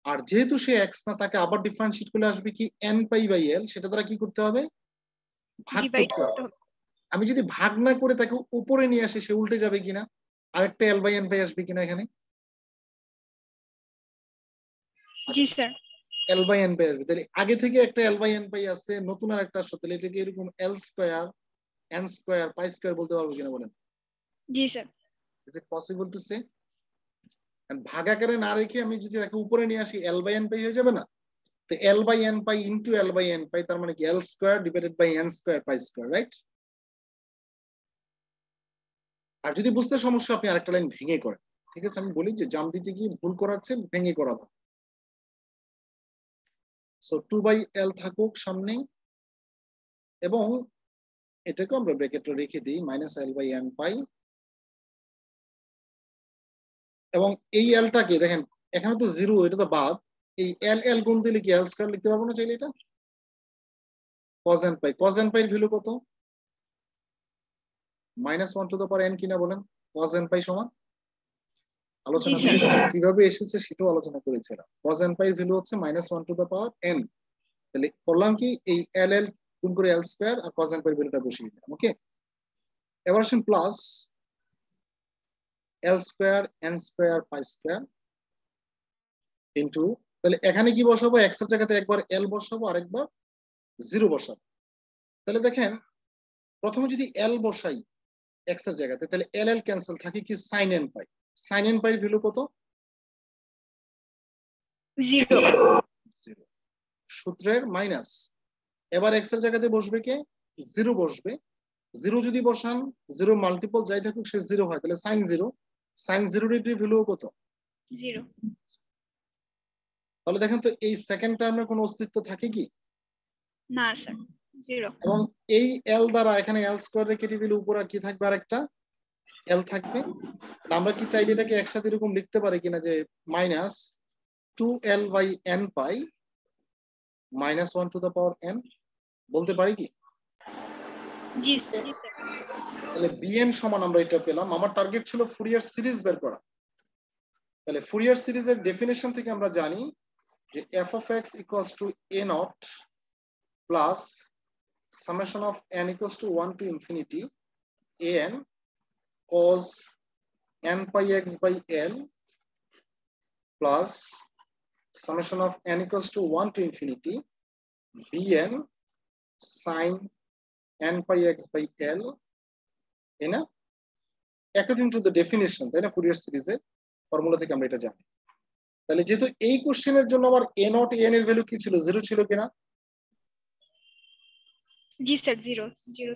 আর যেহেতু সে x না তাকে আবার ডিফারেন্সিয়েট করলে আসবে কি n পাই বাই l, সেটা দ্বারা কি করতে হবে ভাগ করতে হবে। আমি যদি ভাগ না করে তাকে উপরে নিয়ে আসি সে উল্টে যাবে কিনা, আরেকটা l বাই n পাই আসবে কিনা এখানে? জি স্যার। এল বাই এন পাই আসবে, তাহলে আগে থেকে একটা এল বাই এন পাই আছে নতুন আর একটা আসছে, তাহলে এটাকে এরকম L square n square pi square বলতে পারবো কিনা বলেন? জি sir. Is it possible to say? ভাগ আকারে না রেখে আমি যদি তাকে উপরে নিয়ে আসি এল বাই এন পাই হয়ে যাবে না? তো L by n pi into L by n pi, তার মানে কি L square divided by n square pi square, right? আর যদি বুঝতে সমস্যা আপনি আরেকটা লাইন ভেঙে করেন, ঠিক আছে? আমি বলি যে জাম দিতে গিয়ে ভুল করার চেয়ে ভেঙে করা ভালো। সো 2/L থাকুক সামনে, এবং এটাকে আমরা ব্র্যাকেটে রেখে দিই -L/n পাই। এবং এই এলটাকে দেখেন এখানে তো 0, এটা তো বাদ, এই এল গুণ দিলে কি এল স্কয়ার লিখতে পারবো না চাইলে? এটা cos n পাই, cos n পাই এর ভ্যালু কত? -1 কিনা বলেন? cos n পাই সমান আলোচনা করি কিভাবে এসেছে সেটাও আলোচনা করেছিলাম। cos n পাই এর ভ্যালু হচ্ছে -1 তাহলে করলাম কি এই এল গুণ করে এল স্কয়ার আর cos n পাই এর ভ্যালুটা বসিয়ে দিলাম। ওকে, এবার আসেন plus L square n square pi square into, তাহলে এখানে কি বসাবো? এক্স এর জায়গাতে একবার এল বসাবো আর একবার 0 বসাবো। তাহলে দেখেন প্রথমে যদি এল বসাই এক্স এর জায়গাতে, তাহলে এল এল ক্যান্সেল, থাকে কি sin n পাই। sin n পাই এর ভ্যালু কত? 0। সূত্রের মাইনাস, এবার এক্স এর জায়গাতে বসবে কে? 0 বসবে। 0 যদি বসান 0 মাল্টিপল যাই থাকুক সে 0 হয়, তাহলে sin 0, sin 0 এর ভ্যালু কত? 0। তাহলে দেখেন তো এই সেকেন্ড টার্মের কোনো অস্তিত্ব থাকে কি? না স্যার, 0। এবং এই এল দ্বারা এখানে এল স্কয়ার কেটে দিলে উপরে কি থাকবে? আরেকটা এল থাকবে। আমরা কি চাইলে এটাকে একসাথে এরকম লিখতে পারি কিনা যে -2L/n পাই -1 বলতে পারি কি? জি স্যার। তাহলে bn সমান আমরা এটা পেলাম। আমার টার্গেট ছিল ফুরিয়ার সিরিজ বের করা। তাহলে ফুরিয়ার সিরিজের ডেফিনিশন থেকে আমরা জানি যে f of x equals to a0 plus summation of n equals to 1 to infinity an cos n pi x by l plus summation of n equals to 1 to infinity bn sin n pi x by l, তাই না? According to the definition, তাই না? Fourier সিরিজের formula থেকে আমরা এটা জানি। তাহলে যেহেতু এই কোশ্চেনের জন্য আমার a নট an এর ভ্যালু কি ছিল? 0 ছিল কিনা? জি স্যার, 0 ছিল।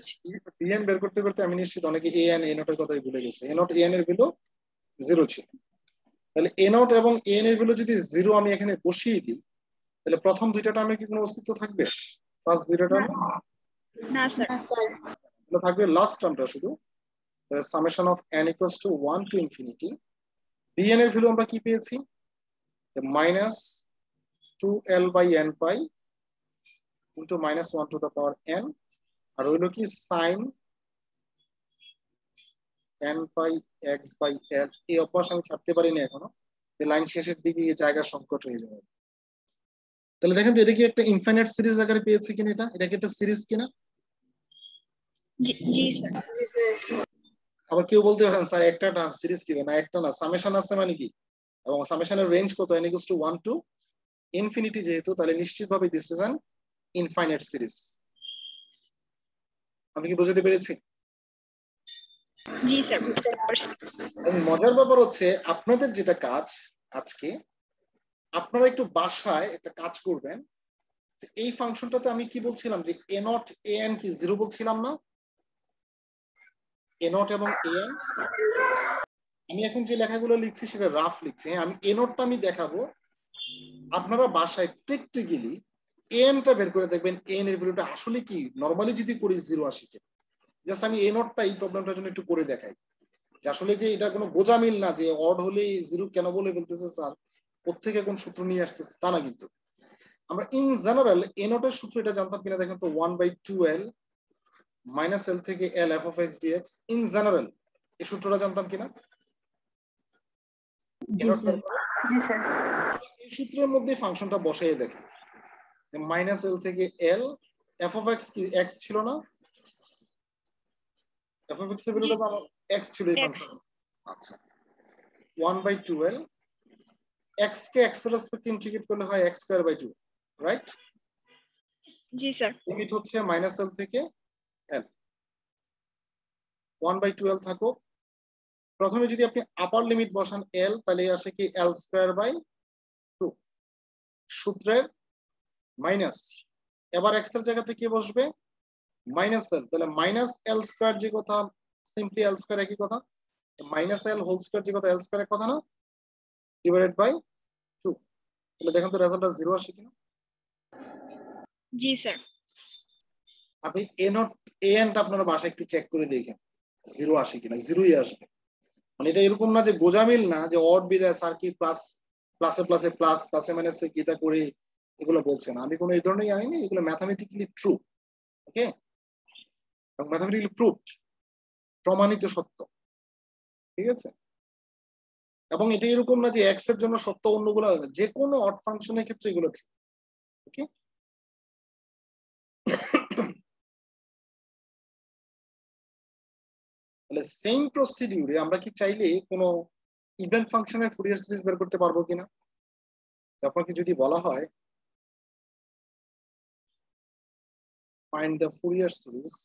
bn বের করতে করতে আমি নিশ্চিত অনেকে an a নট এর কথাই ভুলে গেছে। a নট an এর ভ্যালু 0 ছিল। তাহলে a নট এবং an এর ভ্যালু যদি 0 আমি এখানে বসিয়ে দিই, তাহলে প্রথম দুইটা টার্মে কি কোনো অস্তিত্ব থাকবে? ফার্স্ট দুইটা টার্ম না স্যার। তাহলে থাকবে লাস্ট টার্মটা শুধু। তাহলে summation of n equals to 1 to infinity bn এর ভ্যালু আমরা কি পেয়েছি? -2L/n pi into -1 to the power n, আর হইলো কি sin n pi x by l। এই অভ্যাস আমি ছাড়তে পারি না এখনো, লাইন শেষের দিকে এই জায়গা সংকট হয়ে যাবে। তাহলে দেখেন তো এটা কি একটা ইনফাইনাইট সিরিজ আকারে পেয়েছি কিনা? এটা কি একটা সিরিজ কিনা? জি স্যার। আবার কেউ বলতে পারেন স্যার একটা টার্ম সিরিজ কিভাবে? না, একটা না, সামেশন আছে মানে কি, এবং সামেশনের রেঞ্জ কত? n equals to 1 to infinity যেহেতু, তাহলে নিশ্চিতভাবে this is an infinite series. আমি কি বোঝাতে পেরেছি? জি স্যার। মজার ব্যাপার হচ্ছে আপনাদের যেটা কাজ আজকে, আপনারা একটু বাসায় একটা কাজ করবেন। এই ফাংশনটাতে আমি কি বলছিলাম যে a নট an কি 0 বলছিলাম না? a নট এবং an, আমি এখন যে লেখাগুলো লিখছি সেটা রাফ লিখছি। হ্যাঁ, আমি a নটটা আমি দেখাবো, আপনারা বাসায় প্র্যাকটিক্যালি an টা বের করে দেখবেন an এর ভ্যালুটা আসলে কি নরমালি যদি করি 0 আসে কি। জাস্ট আমি a নটটা এই প্রবলেমটার জন্য একটু করে দেখাই যে আসলে যে এটা কোনো বোঝা মিল না যে অড হলে 0 কেন বলে বলতেছে স্যার, কোত্থেকে কোন সূত্র নিয়ে আসতেছে তা না, কিন্তু আমরা ইন জেনারেল a নটের সূত্র এটা জানতাম কিনা দেখেন তো 1/2L মাইনাস l থেকে l f of x dx। In general এই সূত্রটা জানতাম কিনা? জি স্যার। জি স্যার। এই সূত্রের মধ্যে ফাংশনটা বসাই দেখেন, -l থেকে l f of x কি x ছিল না? f of x এর ভ্যালুটা তো আমার x ছিল এই ফাংশন। আচ্ছা, 1/2L, x কে x এর রেসপেক্টে ইন্টিগ্রেট করলে হয় x²/2, রাইট? জি স্যার। লিমিট হচ্ছে -l থেকে l। 1/2L থাকো। প্রথমে যদি আপনি আপার লিমিট বসান l, তাহলে আসে কি l²/2। সূত্রের মাইনাস, এবার এক্স এর জায়গাতে কি বসবে মাইনাস এল, তাহলে মাইনাস এল স্কয়ার যে কথা সিম্পলি এল স্কয়ার একই কথা, মাইনাস এল হোল স্কয়ার যে কথা এল স্কয়ার এক কথা না, ডিভাইডেড বাই 2। তাহলে দেখেন তো রেজাল্টটা 0 আসে কিনা। জি স্যার। আপনি এ নট এ এন্ড আপনারা বাসায় একটু চেক করে দেখেন 0 আসে কিনা, 0ই আসবে। মানে এটা এরকম না যে গোজামিল না যে অড বিদায় স্যার কি প্লাস প্লাসে প্লাসে প্লাস প্লাসে মাইনাসে কিটা করে এগুলো বলছেন, আমি কোনো এই ধরনের জানি না, এগুলো ম্যাথমেটিক্যালি ট্রু। ওকে, এবং ম্যাথমেটিক্যালি প্রুভড, প্রমাণিত সত্য, ঠিক আছে। এবং এটা এরকম না যে এক্স এর জন্য সত্য অন্যগুলো, যে কোনো অড ফাংশনের ক্ষেত্রে এগুলো ট্রু। ওকে, তাহলে সেম প্রসিডিউরে আমরা কি চাইলে কোনো ইভেন ফাংশনের ফুরিয়ার সিরিজ বের করতে পারবো কিনা। আপনাকে যদি বলা হয় find the Fourier series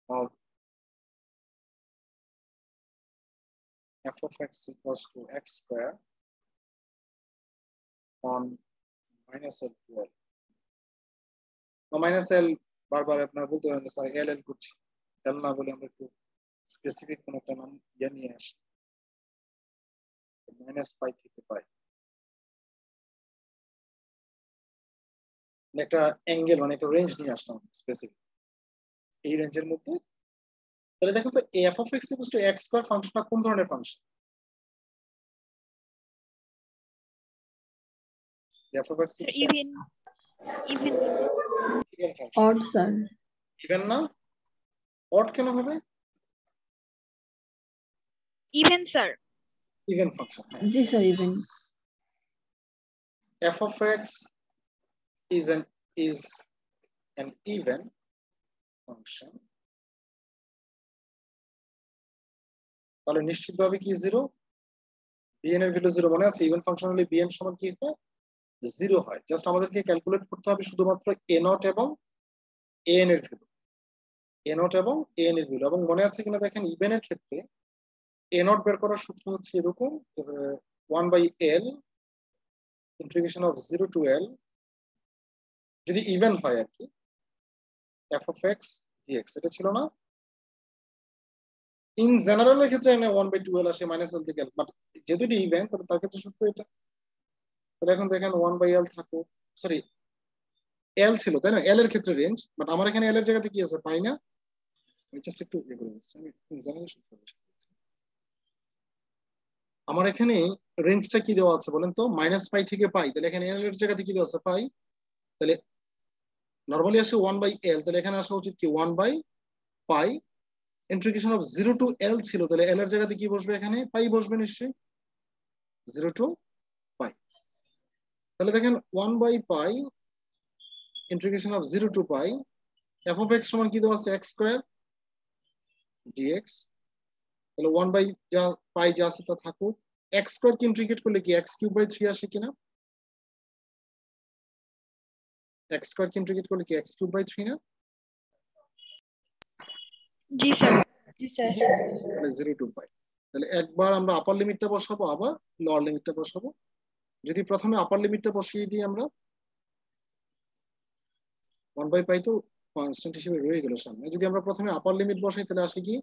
of f of x equals to x square on minus L to L. Minus L বারবার আপনারা বলতে পারেন স্যার এল এল করছি, এল না বলে আমরা একটু স্পেসিফিক কোন একটা নাম নিয়ে আসি, মাইনাস পাই থেকে পাই একটা অ্যাঙ্গেল মানে একটা রেঞ্জ নিয়ে আসলাম স্পেসিফিক, এই রেঞ্জের মধ্যে। তাহলে দেখো তো F of x equals two x square ফাংশনটা কোন ধরনের function? F of x even even odd sir. Even না, অড কেন হবে? Even sir. Even function. G sir even. f of x is an even function, তাহলে নিশ্চিতভাবে কি 0, bn এর ভ্যালু 0 মনে আছে, ইভেন ফাংশন হলে bn সমান কি হয় 0 হয়। জাস্ট আমাদেরকে ক্যালকুলেট করতে হবে শুধুমাত্র a নট এবং an এর ভ্যালু, a নট এবং an এর ভ্যালু। এবং মনে আছে কিনা দেখেন ইভেন এর ক্ষেত্রে a নট বের করার সূত্র হচ্ছে এরকম 1/l integration of 0 to l, যদি ইভেন হয় আর কি, f of x dx, এটা ছিল না। ইন জেনারেল এর ক্ষেত্রে 1/2l আসে মাইনাস l থেকে l, বাট যেহেতু এটা ইভেন তাহলে তার ক্ষেত্রে সূত্র এটা। তাহলে এখন দেখেন 1/l থাকো, সরি l ছিল তাই না, l এর ক্ষেত্রে রেঞ্জ, বাট আমার এখানে l এর জায়গাতে কি আছে পাই না, আমি জাস্ট একটু ইয়ে করে দিচ্ছি, আমি ইন জেনারেল সূত্র বসাচ্ছি। আমার এখানে রেঞ্জটা কি দেওয়া আছে বলেন তো, মাইনাস পাই থেকে পাই, তাহলে এখানে l এর জায়গাতে কি দেওয়া আছে পাই, তাহলে নরমালি আসে 1/l, তাহলে এখানে আসা উচিত কি 1/পাই, ইন্টিগ্রেশন অফ 0 to l ছিল, তাহলে l এর জায়গাতে কি বসবে, এখানে পাই বসবে নিশ্চয়ই, 0 to পাই। তাহলে দেখেন 1/পাই integration of 0 to pi, f of x সমান কি দেওয়া আছে x স্কয়ার dx, তাহলে 1 যা পাই যা আছে তা থাকুক, x স্কয়ার কে ইন্টিগ্রেট করলে কি x³/3 আসে কিনা, x স্কয়ার কে ইন্টিগ্রেট করলে কি x³/3 না? জি স্যার। জি স্যার। তাহলে 0 to পাই। তাহলে একবার আমরা আপার লিমিটটা বসাবো, আবার লোয়ার লিমিটটা বসাবো। যদি প্রথমে আপার লিমিটটা বসিয়ে দিই আমরা, 1/পাই তো কনস্ট্যান্ট হিসেবে রয়ে গেল সামনে, যদি আমরা প্রথমে আপার লিমিট বসাই তাহলে আসে কি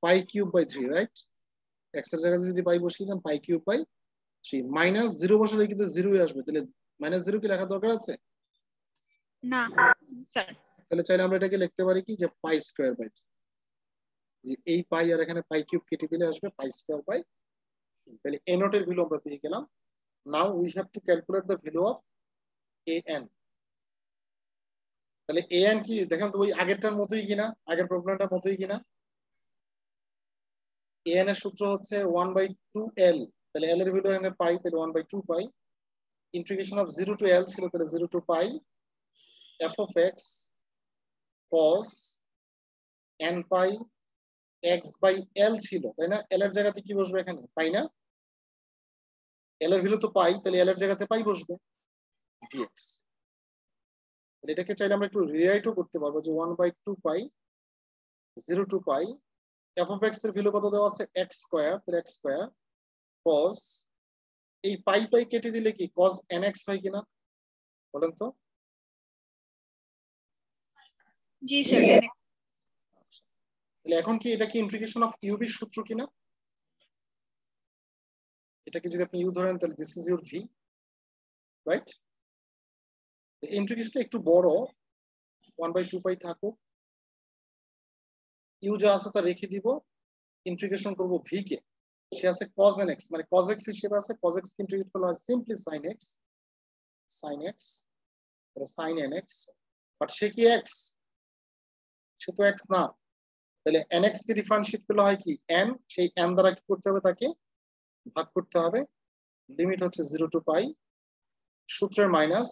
π³/3, রাইট? x এর জায়গায় যদি পাই বসিয়ে দেন π³/3, মাইনাস 0 বসালে কিন্তু 0ই আসবে, তাহলে -0 কি লেখার দরকার আছে না স্যার। তাহলে চাইলে আমরা এটাকে লিখতে পারি কি যে π²/3, যে এই পাই আর এখানে π³ কেটে দিলে আসবে π²/3, তাহলে a নট এর ভ্যালু আমরা পেয়ে গেলাম। Now we have to calculate the value of an। তাহলে an কি দেখেন তো ওই আগেরটার মতোই কিনা, আগের প্রবলেমটার মতোই কিনা। an এর সূত্র হচ্ছে 1/2l, তাহলে l এর ভ্যালু এখানে পাই, তাহলে 1/2 পাই, ইন্টিগ্রেশন অফ 0 to l ছিল, তাহলে 0 to pi f of x cos n pi x/l ছিল তাই না, l এর জায়গাতে কি বসবে এখানে পাই না, l এর ভ্যালু তো পাই, তাহলে l এর জায়গাতে পাই বসবে dx। তাহলে এটাকে চাইলে আমরা একটু রিরাইটও করতে পারবো যে 1/2 পাই 0 to pi f of x এর ভ্যালু কত দেওয়া আছে x স্কয়ার, তাহলে x স্কয়ার cos এই পাই পাই কেটে দিলে কি cos nx হয় কিনা বলেন তো? জি স্যার। তাহলে এখন কি এটা কি ইন্টিগ্রেশন অফ ইউবি সূত্র কিনা? এটাকে যদি আপনি ইউ ধরেন তাহলে this is your v, right? ইন্টিগ্রেশনটা একটু বড়, 1/2 পাই থাকুক, ইউ যা আছে তা রেখে দিব, ইন্টিগ্রেশন করব ভি কে, সে আছে cos nx, মানে cos x হিসেবে আছে, cos x কে ইন্টিগ্রেট করলে হয় simply sin x, sin x sin nx, but সে কি x? সে তো x না, তাহলে nx কে ডিফারেন্সিয়েট করলে হয় কি n, সেই n দ্বারা কি করতে হবে, তাকে ভাগ করতে হবে, লিমিট হচ্ছে 0 টু পাই, সূত্রের minus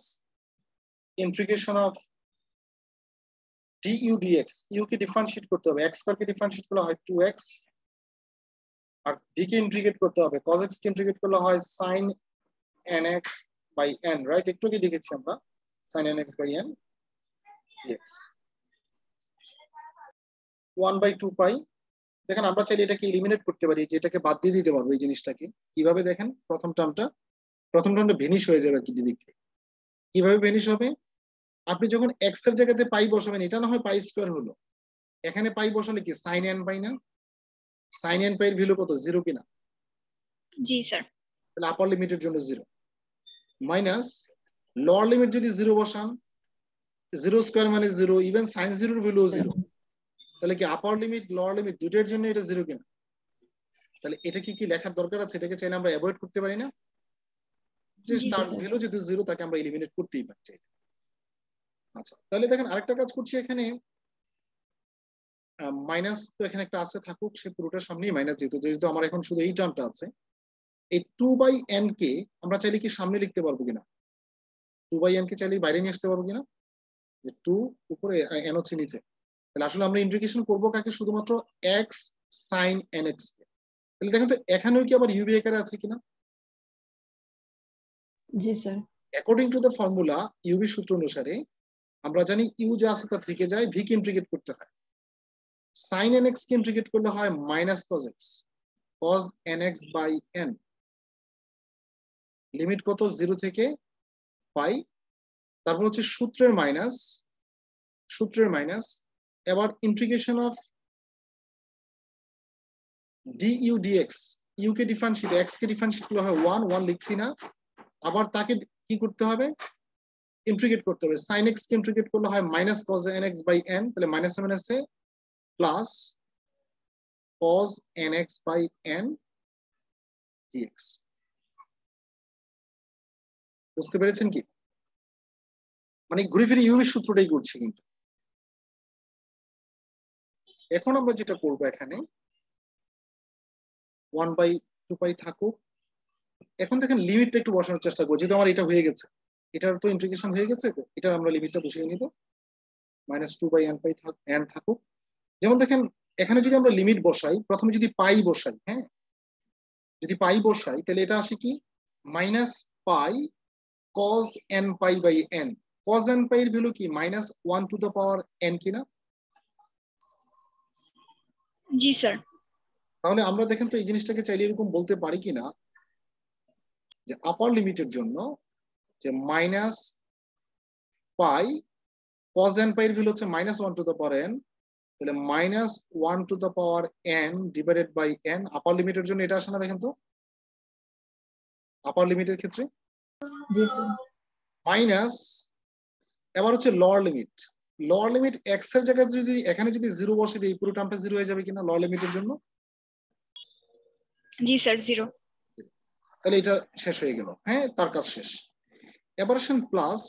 integration of du dx, u K differentiate করতে হবে, x স্কয়ার কে ডিফারেন্সিয়েট করলে হয় 2x, আর v কে ইন্টিগ্রেট করতে হবে, cos x কে ইন্টিগ্রেট করলে হয় sin nx by n, right? একটু কি দেখেছি আমরা sin nx by n dx 1/2 পাই। দেখেন আমরা চাইলে এটাকে এলিমিনেট করতে পারি, যে এটাকে বাদ দিয়ে দিতে পারবো এই জিনিসটাকে। কিভাবে দেখেন, প্রথম টার্মটা ভেনিশ হয়ে যাবে কি দিক থেকে। কিভাবে ভেনিশ হবে? আপনি যখন x এর জায়গাতে পাই বসাবেন, এটা না হয় পাই স্কয়ার হলো, এখানে পাই বসালে কি sin n পাই না? sin n পাই এর ভ্যালু কত, 0 কিনা? জি স্যার। তাহলে আপার লিমিটের জন্য 0, মাইনাস লোয়ার লিমিট যদি 0 বসান, 0 স্কয়ার মানে 0, ইভেন sin 0 এর ভ্যালু 0, তাহলে কি আপার লিমিট লোয়ার লিমিট দুটোর জন্য এটা 0 কিনা? তাহলে এটা কি লেখার দরকার আছে? এটাকে চাইলে আমরা অ্যাভয়েড করতে পারি না? যে তার ভ্যালু যদি 0 তাকে আমরা এলিমিনেট করতেই পারি। আচ্ছা, তাহলে দেখেন আরেকটা কাজ করছি, এখানে মাইনাস তো এখানে একটা আছে, থাকুক, সে পুরোটার সামনেই মাইনাস, যেহেতু আমার এখন শুধু এই টার্মটা আছে, এই 2/n কে আমরা চাইলে কি সামনে লিখতে পারবো কিনা? 2/n কে চাইলে বাইরে নিয়ে আসতে পারবো কিনা? যে 2 উপরে n হচ্ছে নিচে, তাহলে আসলে আমরা ইন্টিগ্রেশন করবো কাকে? শুধুমাত্র x sin nx কে। তাহলে দেখেন তো এখানেও কি আবার ইউবি আকারে আছে কিনা? জি sir. According to the formula UV সূত্র অনুসারে আমরা জানি ইউ যা আছে তা থেকে যায়, ভি কে ইন্টিগ্রেট করতে হয়, sin nx কে ইন্টিগ্রেট করলে হয় minus cos x, cos nx by n, limit কত, 0 থেকে পাই, তারপর হচ্ছে সূত্রের মাইনাস, এবার integration of du dx, u কে ডিফারেন্সিয়েট, x কে ডিফারেন্সিয়েট করলে হয় 1 লিখছি না, আবার তাকে কি করতে হবে, ইন্টিগ্রেট করতে হবে, sin x কে ইন্টিগ্রেট করলে হয় minus cos nx by n, তাহলে মাইনাস মাইনাসে plus cos nx by n dx। বুঝতে পেরেছেন কি? মানে ঘুরে ফিরে ইউভির সূত্রটাই করছি। কিন্তু এখন আমরা যেটা করবো, এখানে 1/2 পাই থাকুক, এখন দেখেন লিমিটটা একটু বসানোর চেষ্টা করবো, যেহেতু আমার এটা হয়ে গেছে, এটার তো ইন্টিগ্রেশন হয়ে গেছে, তো এটার আমরা লিমিটটা বসিয়ে নিব, -2/n পাই n থাকুক। যেমন দেখেন এখানে যদি আমরা লিমিট বসাই, প্রথমে যদি পাই বসাই, হ্যাঁ, যদি পাই বসাই তাহলে এটা আসে কি minus pi cos n pi by n, cos n pi এর ভ্যালু কি -1 টু দ্য পাওয়ার n কিনা? জি স্যার। তাহলে আমরা দেখেন তো এই জিনিসটাকে চাইলে এরকম বলতে পারি কিনা, যে আপার লিমিটের জন্য যে minus pi cos n pi এর ভ্যালু হচ্ছে -1 টু দ্য পাওয়ার n, তাহলে -1 to the power n divided by n, upper লিমিটের জন্য এটা আসে না? দেখেন তো আপার লিমিটের ক্ষেত্রে জি স্যার। মাইনাস, এবার হচ্ছে লোয়ার লিমিট x এর জায়গায় যদি এখানে যদি 0 বসে দিই, পুরো টার্মটা 0 হয়ে যাবে কিনা লোয়ার লিমিটের জন্য? জি স্যার, 0। তাহলে এটা শেষ হয়ে গেল, হ্যাঁ, তার কাজ শেষ। এবার আসেন প্লাস,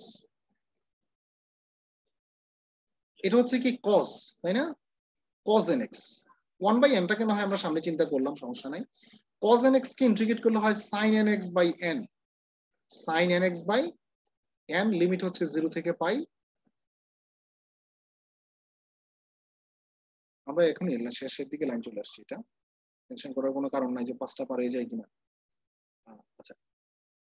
এটা হচ্ছে কি cos, তাই না? cos nx 1/n টাকে না হয় আমরা সামনে চিন্তা করলাম, সমস্যা নাই। cos nx কে ইন্টিগ্রেট করলে হয় sin nx by n, sin nx by n, limit হচ্ছে 0 থেকে পাই। আমরা এখন শেষের দিকে লাইন চলে আসছি, এটা টেনশন করার কোনো কারণ নাই যে 5টা পার হয়ে যায় কিনা। আচ্ছা,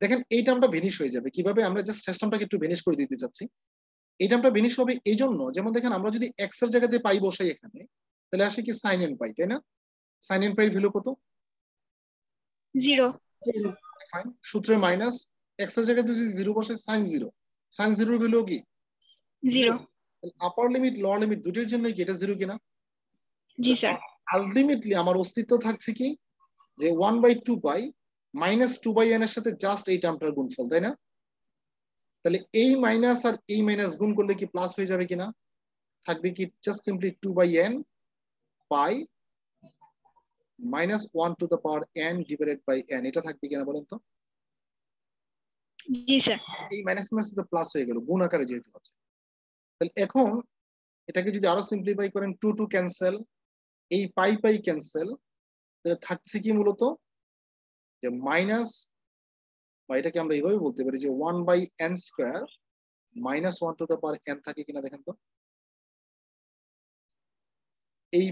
দেখেন এই টার্মটা ভেনিশ হয়ে যাবে কিভাবে? আমরা জাস্ট শেষ টার্মটাকে একটু ভেনিশ করে দিতে চাচ্ছি। এই টার্মটা ভেনিশ হবে এই জন্য, যেমন দেখেন আমরা যদি x এর জায়গাতে পাই বসাই এখানে, তাহলে আসে কি sin n পাই, তাই না? sin n পাই এর ভ্যালু কত? 0 0 ফাইন, সূত্রে মাইনাস x এর জায়গায় যদি 0 বসে sin 0, sin 0 এর ভ্যালু কি 0 আপার লিমিট লোয়ার লিমিট দুটোর জন্য কি এটা 0 কিনা? জি স্যার আলটিমেটলি আমার অস্তিত্ব থাকছে কি যে 1/2 পাই মাইনাস 2/n এর সাথে জাস্ট এই টার্মটার গুণফল, তাই না? তাহলে এই মাইনাস আর এই মাইনাস গুণ করলে কি প্লাস হয়ে যাবে কিনা? থাকবে কি just simply 2/n pi minus 1 to the power n divided by n, এটা থাকবে কিনা বলেন তো? জি স্যার এই মাইনাস মাইনাস তো প্লাস হয়ে গেল গুণ আকারে যেহেতু আছে। তাহলে এখন এটাকে যদি আরো সিম্পলিফাই করেন 2 2 ক্যান্সেল, এই পাই পাই ক্যান্সেল, তাহলে থাকছে কি মূলত যে মাইনাস, বা এটাকে আমরা এইভাবে বলতে পারি যে 1/n square minus 1 to the power n থাকে কিনা দেখেন তো। এই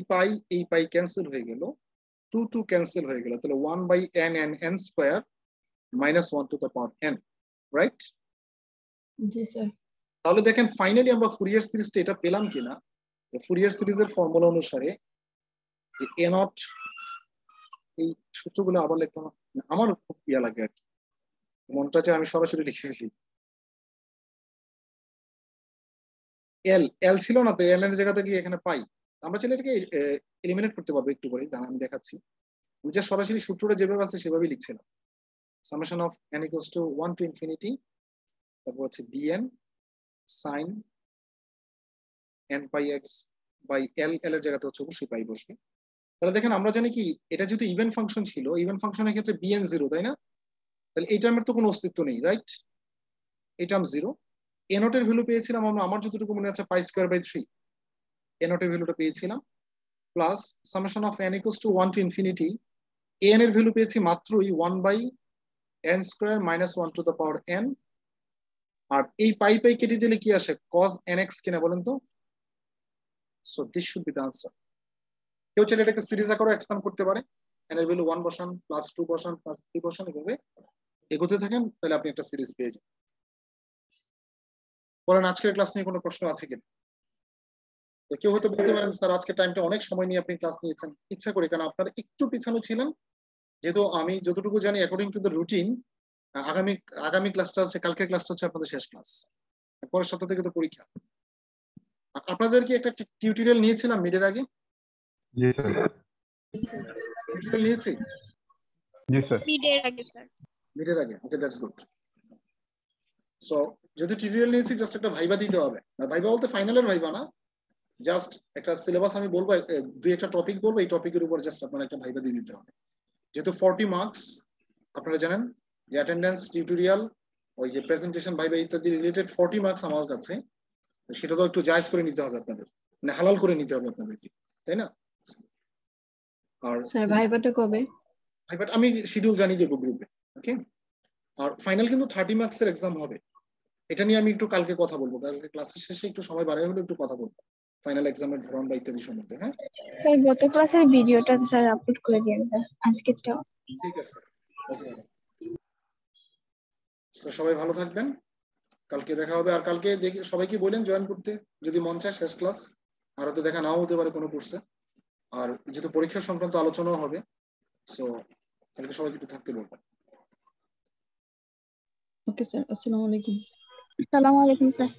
পাই ক্যান্সেল হয়ে গেল, 2 2 ক্যান্সেল হয়ে গেল, তাহলে 1/n n n square minus 1 to the power n, right? জি স্যার তাহলে দেখেন ফাইনালি আমরা ফুরিয়ার সিরিজটা এটা পেলাম কিনা। ফুরিয়ার সিরিজের ফর্মুলা অনুসারে যে a নট, এই সূত্রগুলো আবার লিখতাম, আমার খুব ইয়া লাগে আর কি, মনটা চায় আমি সরাসরি লিখে ফেলি। এল এল ছিল না তো, এল এর জায়গাতে কি এখানে পাই, আমরা চাইলে এটাকে এলিমিনেট করতে পারবো একটু পরে, আমি দেখাচ্ছি। আমি যে সরাসরি সূত্রটা যেভাবে আছে সেভাবেই লিখছিলাম, summation of n equals to 1 to infinity, তারপর হচ্ছে bn sin n pi x by l, l এর জায়গাতে হচ্ছে অবশ্যই পাই বসবে। তাহলে দেখেন আমরা জানি কি এটা যেহেতু ইভেন ফাংশন ছিল, ইভেন ফাংশনের ক্ষেত্রে bn 0, তাই না? তাহলে এই টার্মের তো কোনো অস্তিত্ব নেই, রাইট? এই টার্ম 0। a নট এর ভ্যালু পেয়েছিলাম আমরা, আমার যতটুকু মনে আছে pi square by 3 a naught এর ভ্যালুটা পেয়েছিলাম, plus summation of n equals to 1 to infinity, an এর ভ্যালু পেয়েছি মাত্রই 1/n square minus 1 to the power n, আর এই পাই পাই কেটে দিলে কি আসে cos nx কিনা বলেন তো? So this should be the answer. কেউ চাইলে এটাকে সিরিজ আকারে এক্সপ্যান্ড করতে পারে, n এর ভ্যালু 1 বসান, প্লাস 2 বসান, প্লাস 3 বসান, এভাবে এগোতে থাকেন, তাহলে আপনি একটা সিরিজ পেয়ে যাবেন। বলেন আজকের ক্লাস নিয়ে কোনো প্রশ্ন আছে কিনা? তো কেউ হয়তো বলতে পারেন স্যার আজকে টাইমটা অনেক সময় নিয়ে আপনি ক্লাস নিয়েছেন, ইচ্ছা করে, কারণ আপনারা একটু পিছানো ছিলেন, যেহেতু আমি যতটুকু জানি অ্যাকর্ডিং টু দ্য রুটিন আগামী ক্লাসটা হচ্ছে, কালকের ক্লাসটা হচ্ছে আপনাদের শেষ ক্লাস, পরের সপ্তাহ থেকে তো পরীক্ষা। আপনাদের কি একটা টিউটোরিয়াল নিয়েছিলাম মিডের আগে? জি স্যার। টিউটোরিয়াল নিয়েছি জি স্যার। মিডের আগে স্যার মিডের আগে, ওকে দ্যাটস গুড। সো যদি টিউটোরিয়াল নিয়েছি জাস্ট একটা ভাইবা দিতে হবে, আর ভাইবা বলতে ফাইনালের ভাইবা না, জাস্ট একটা সিলেবাস আমি বলবো, দুই একটা টপিক বলবো, এই টপিকের উপর জাস্ট আপনারা একটা ভাইবা দিয়ে দিতে হবে। যেহেতু 40 মার্কস, আপনারা জানেন যে অ্যাটেন্ডেন্স, টিউটোরিয়াল, ওই যে প্রেজেন্টেশন, ভাইবা ইত্যাদি রিলেটেড 40 মার্কস আমার কাছে, সেটা তো একটু জায়েজ করে নিতে হবে আপনাদের, মানে হালাল করে নিতে হবে আপনাদেরকে, তাই না? আর স্যার ভাইবাটা কবে? ভাইবাটা আমি শিডিউল জানিয়ে দেবো গ্রুপে, ওকে? আর ফাইনাল কিন্তু 30 মার্কসের এক্সাম হবে, এটা নিয়ে আমি একটু কালকে কথা বলবো, কালকে ক্লাসের শেষে একটু সময় বাড়াই হলে একটু কথা বলবো ফাইনাল এক্সামের ধরন বা ইত্যাদি সম্বন্ধে। হ্যাঁ স্যার গত ক্লাসের ভিডিওটা স্যার আপলোড করে দিন স্যার, আজকেরটা। ঠিক আছে, সবাই ভালো থাকবেন, কালকে দেখা হবে। আর কালকে দেখি সবাইকে বলেন জয়েন করতে, যদি মন চায়, শেষ ক্লাস, আর হয়তো দেখা নাও হতে পারে কোনো কোর্সে, আর যেহেতু পরীক্ষা সংক্রান্ত আলোচনাও হবে, সো কালকে সবাইকে একটু থাকতে বলবেন। ওকে স্যার, আসসালামু আলাইকুম। আসসালামু আলাইকুম স্যার।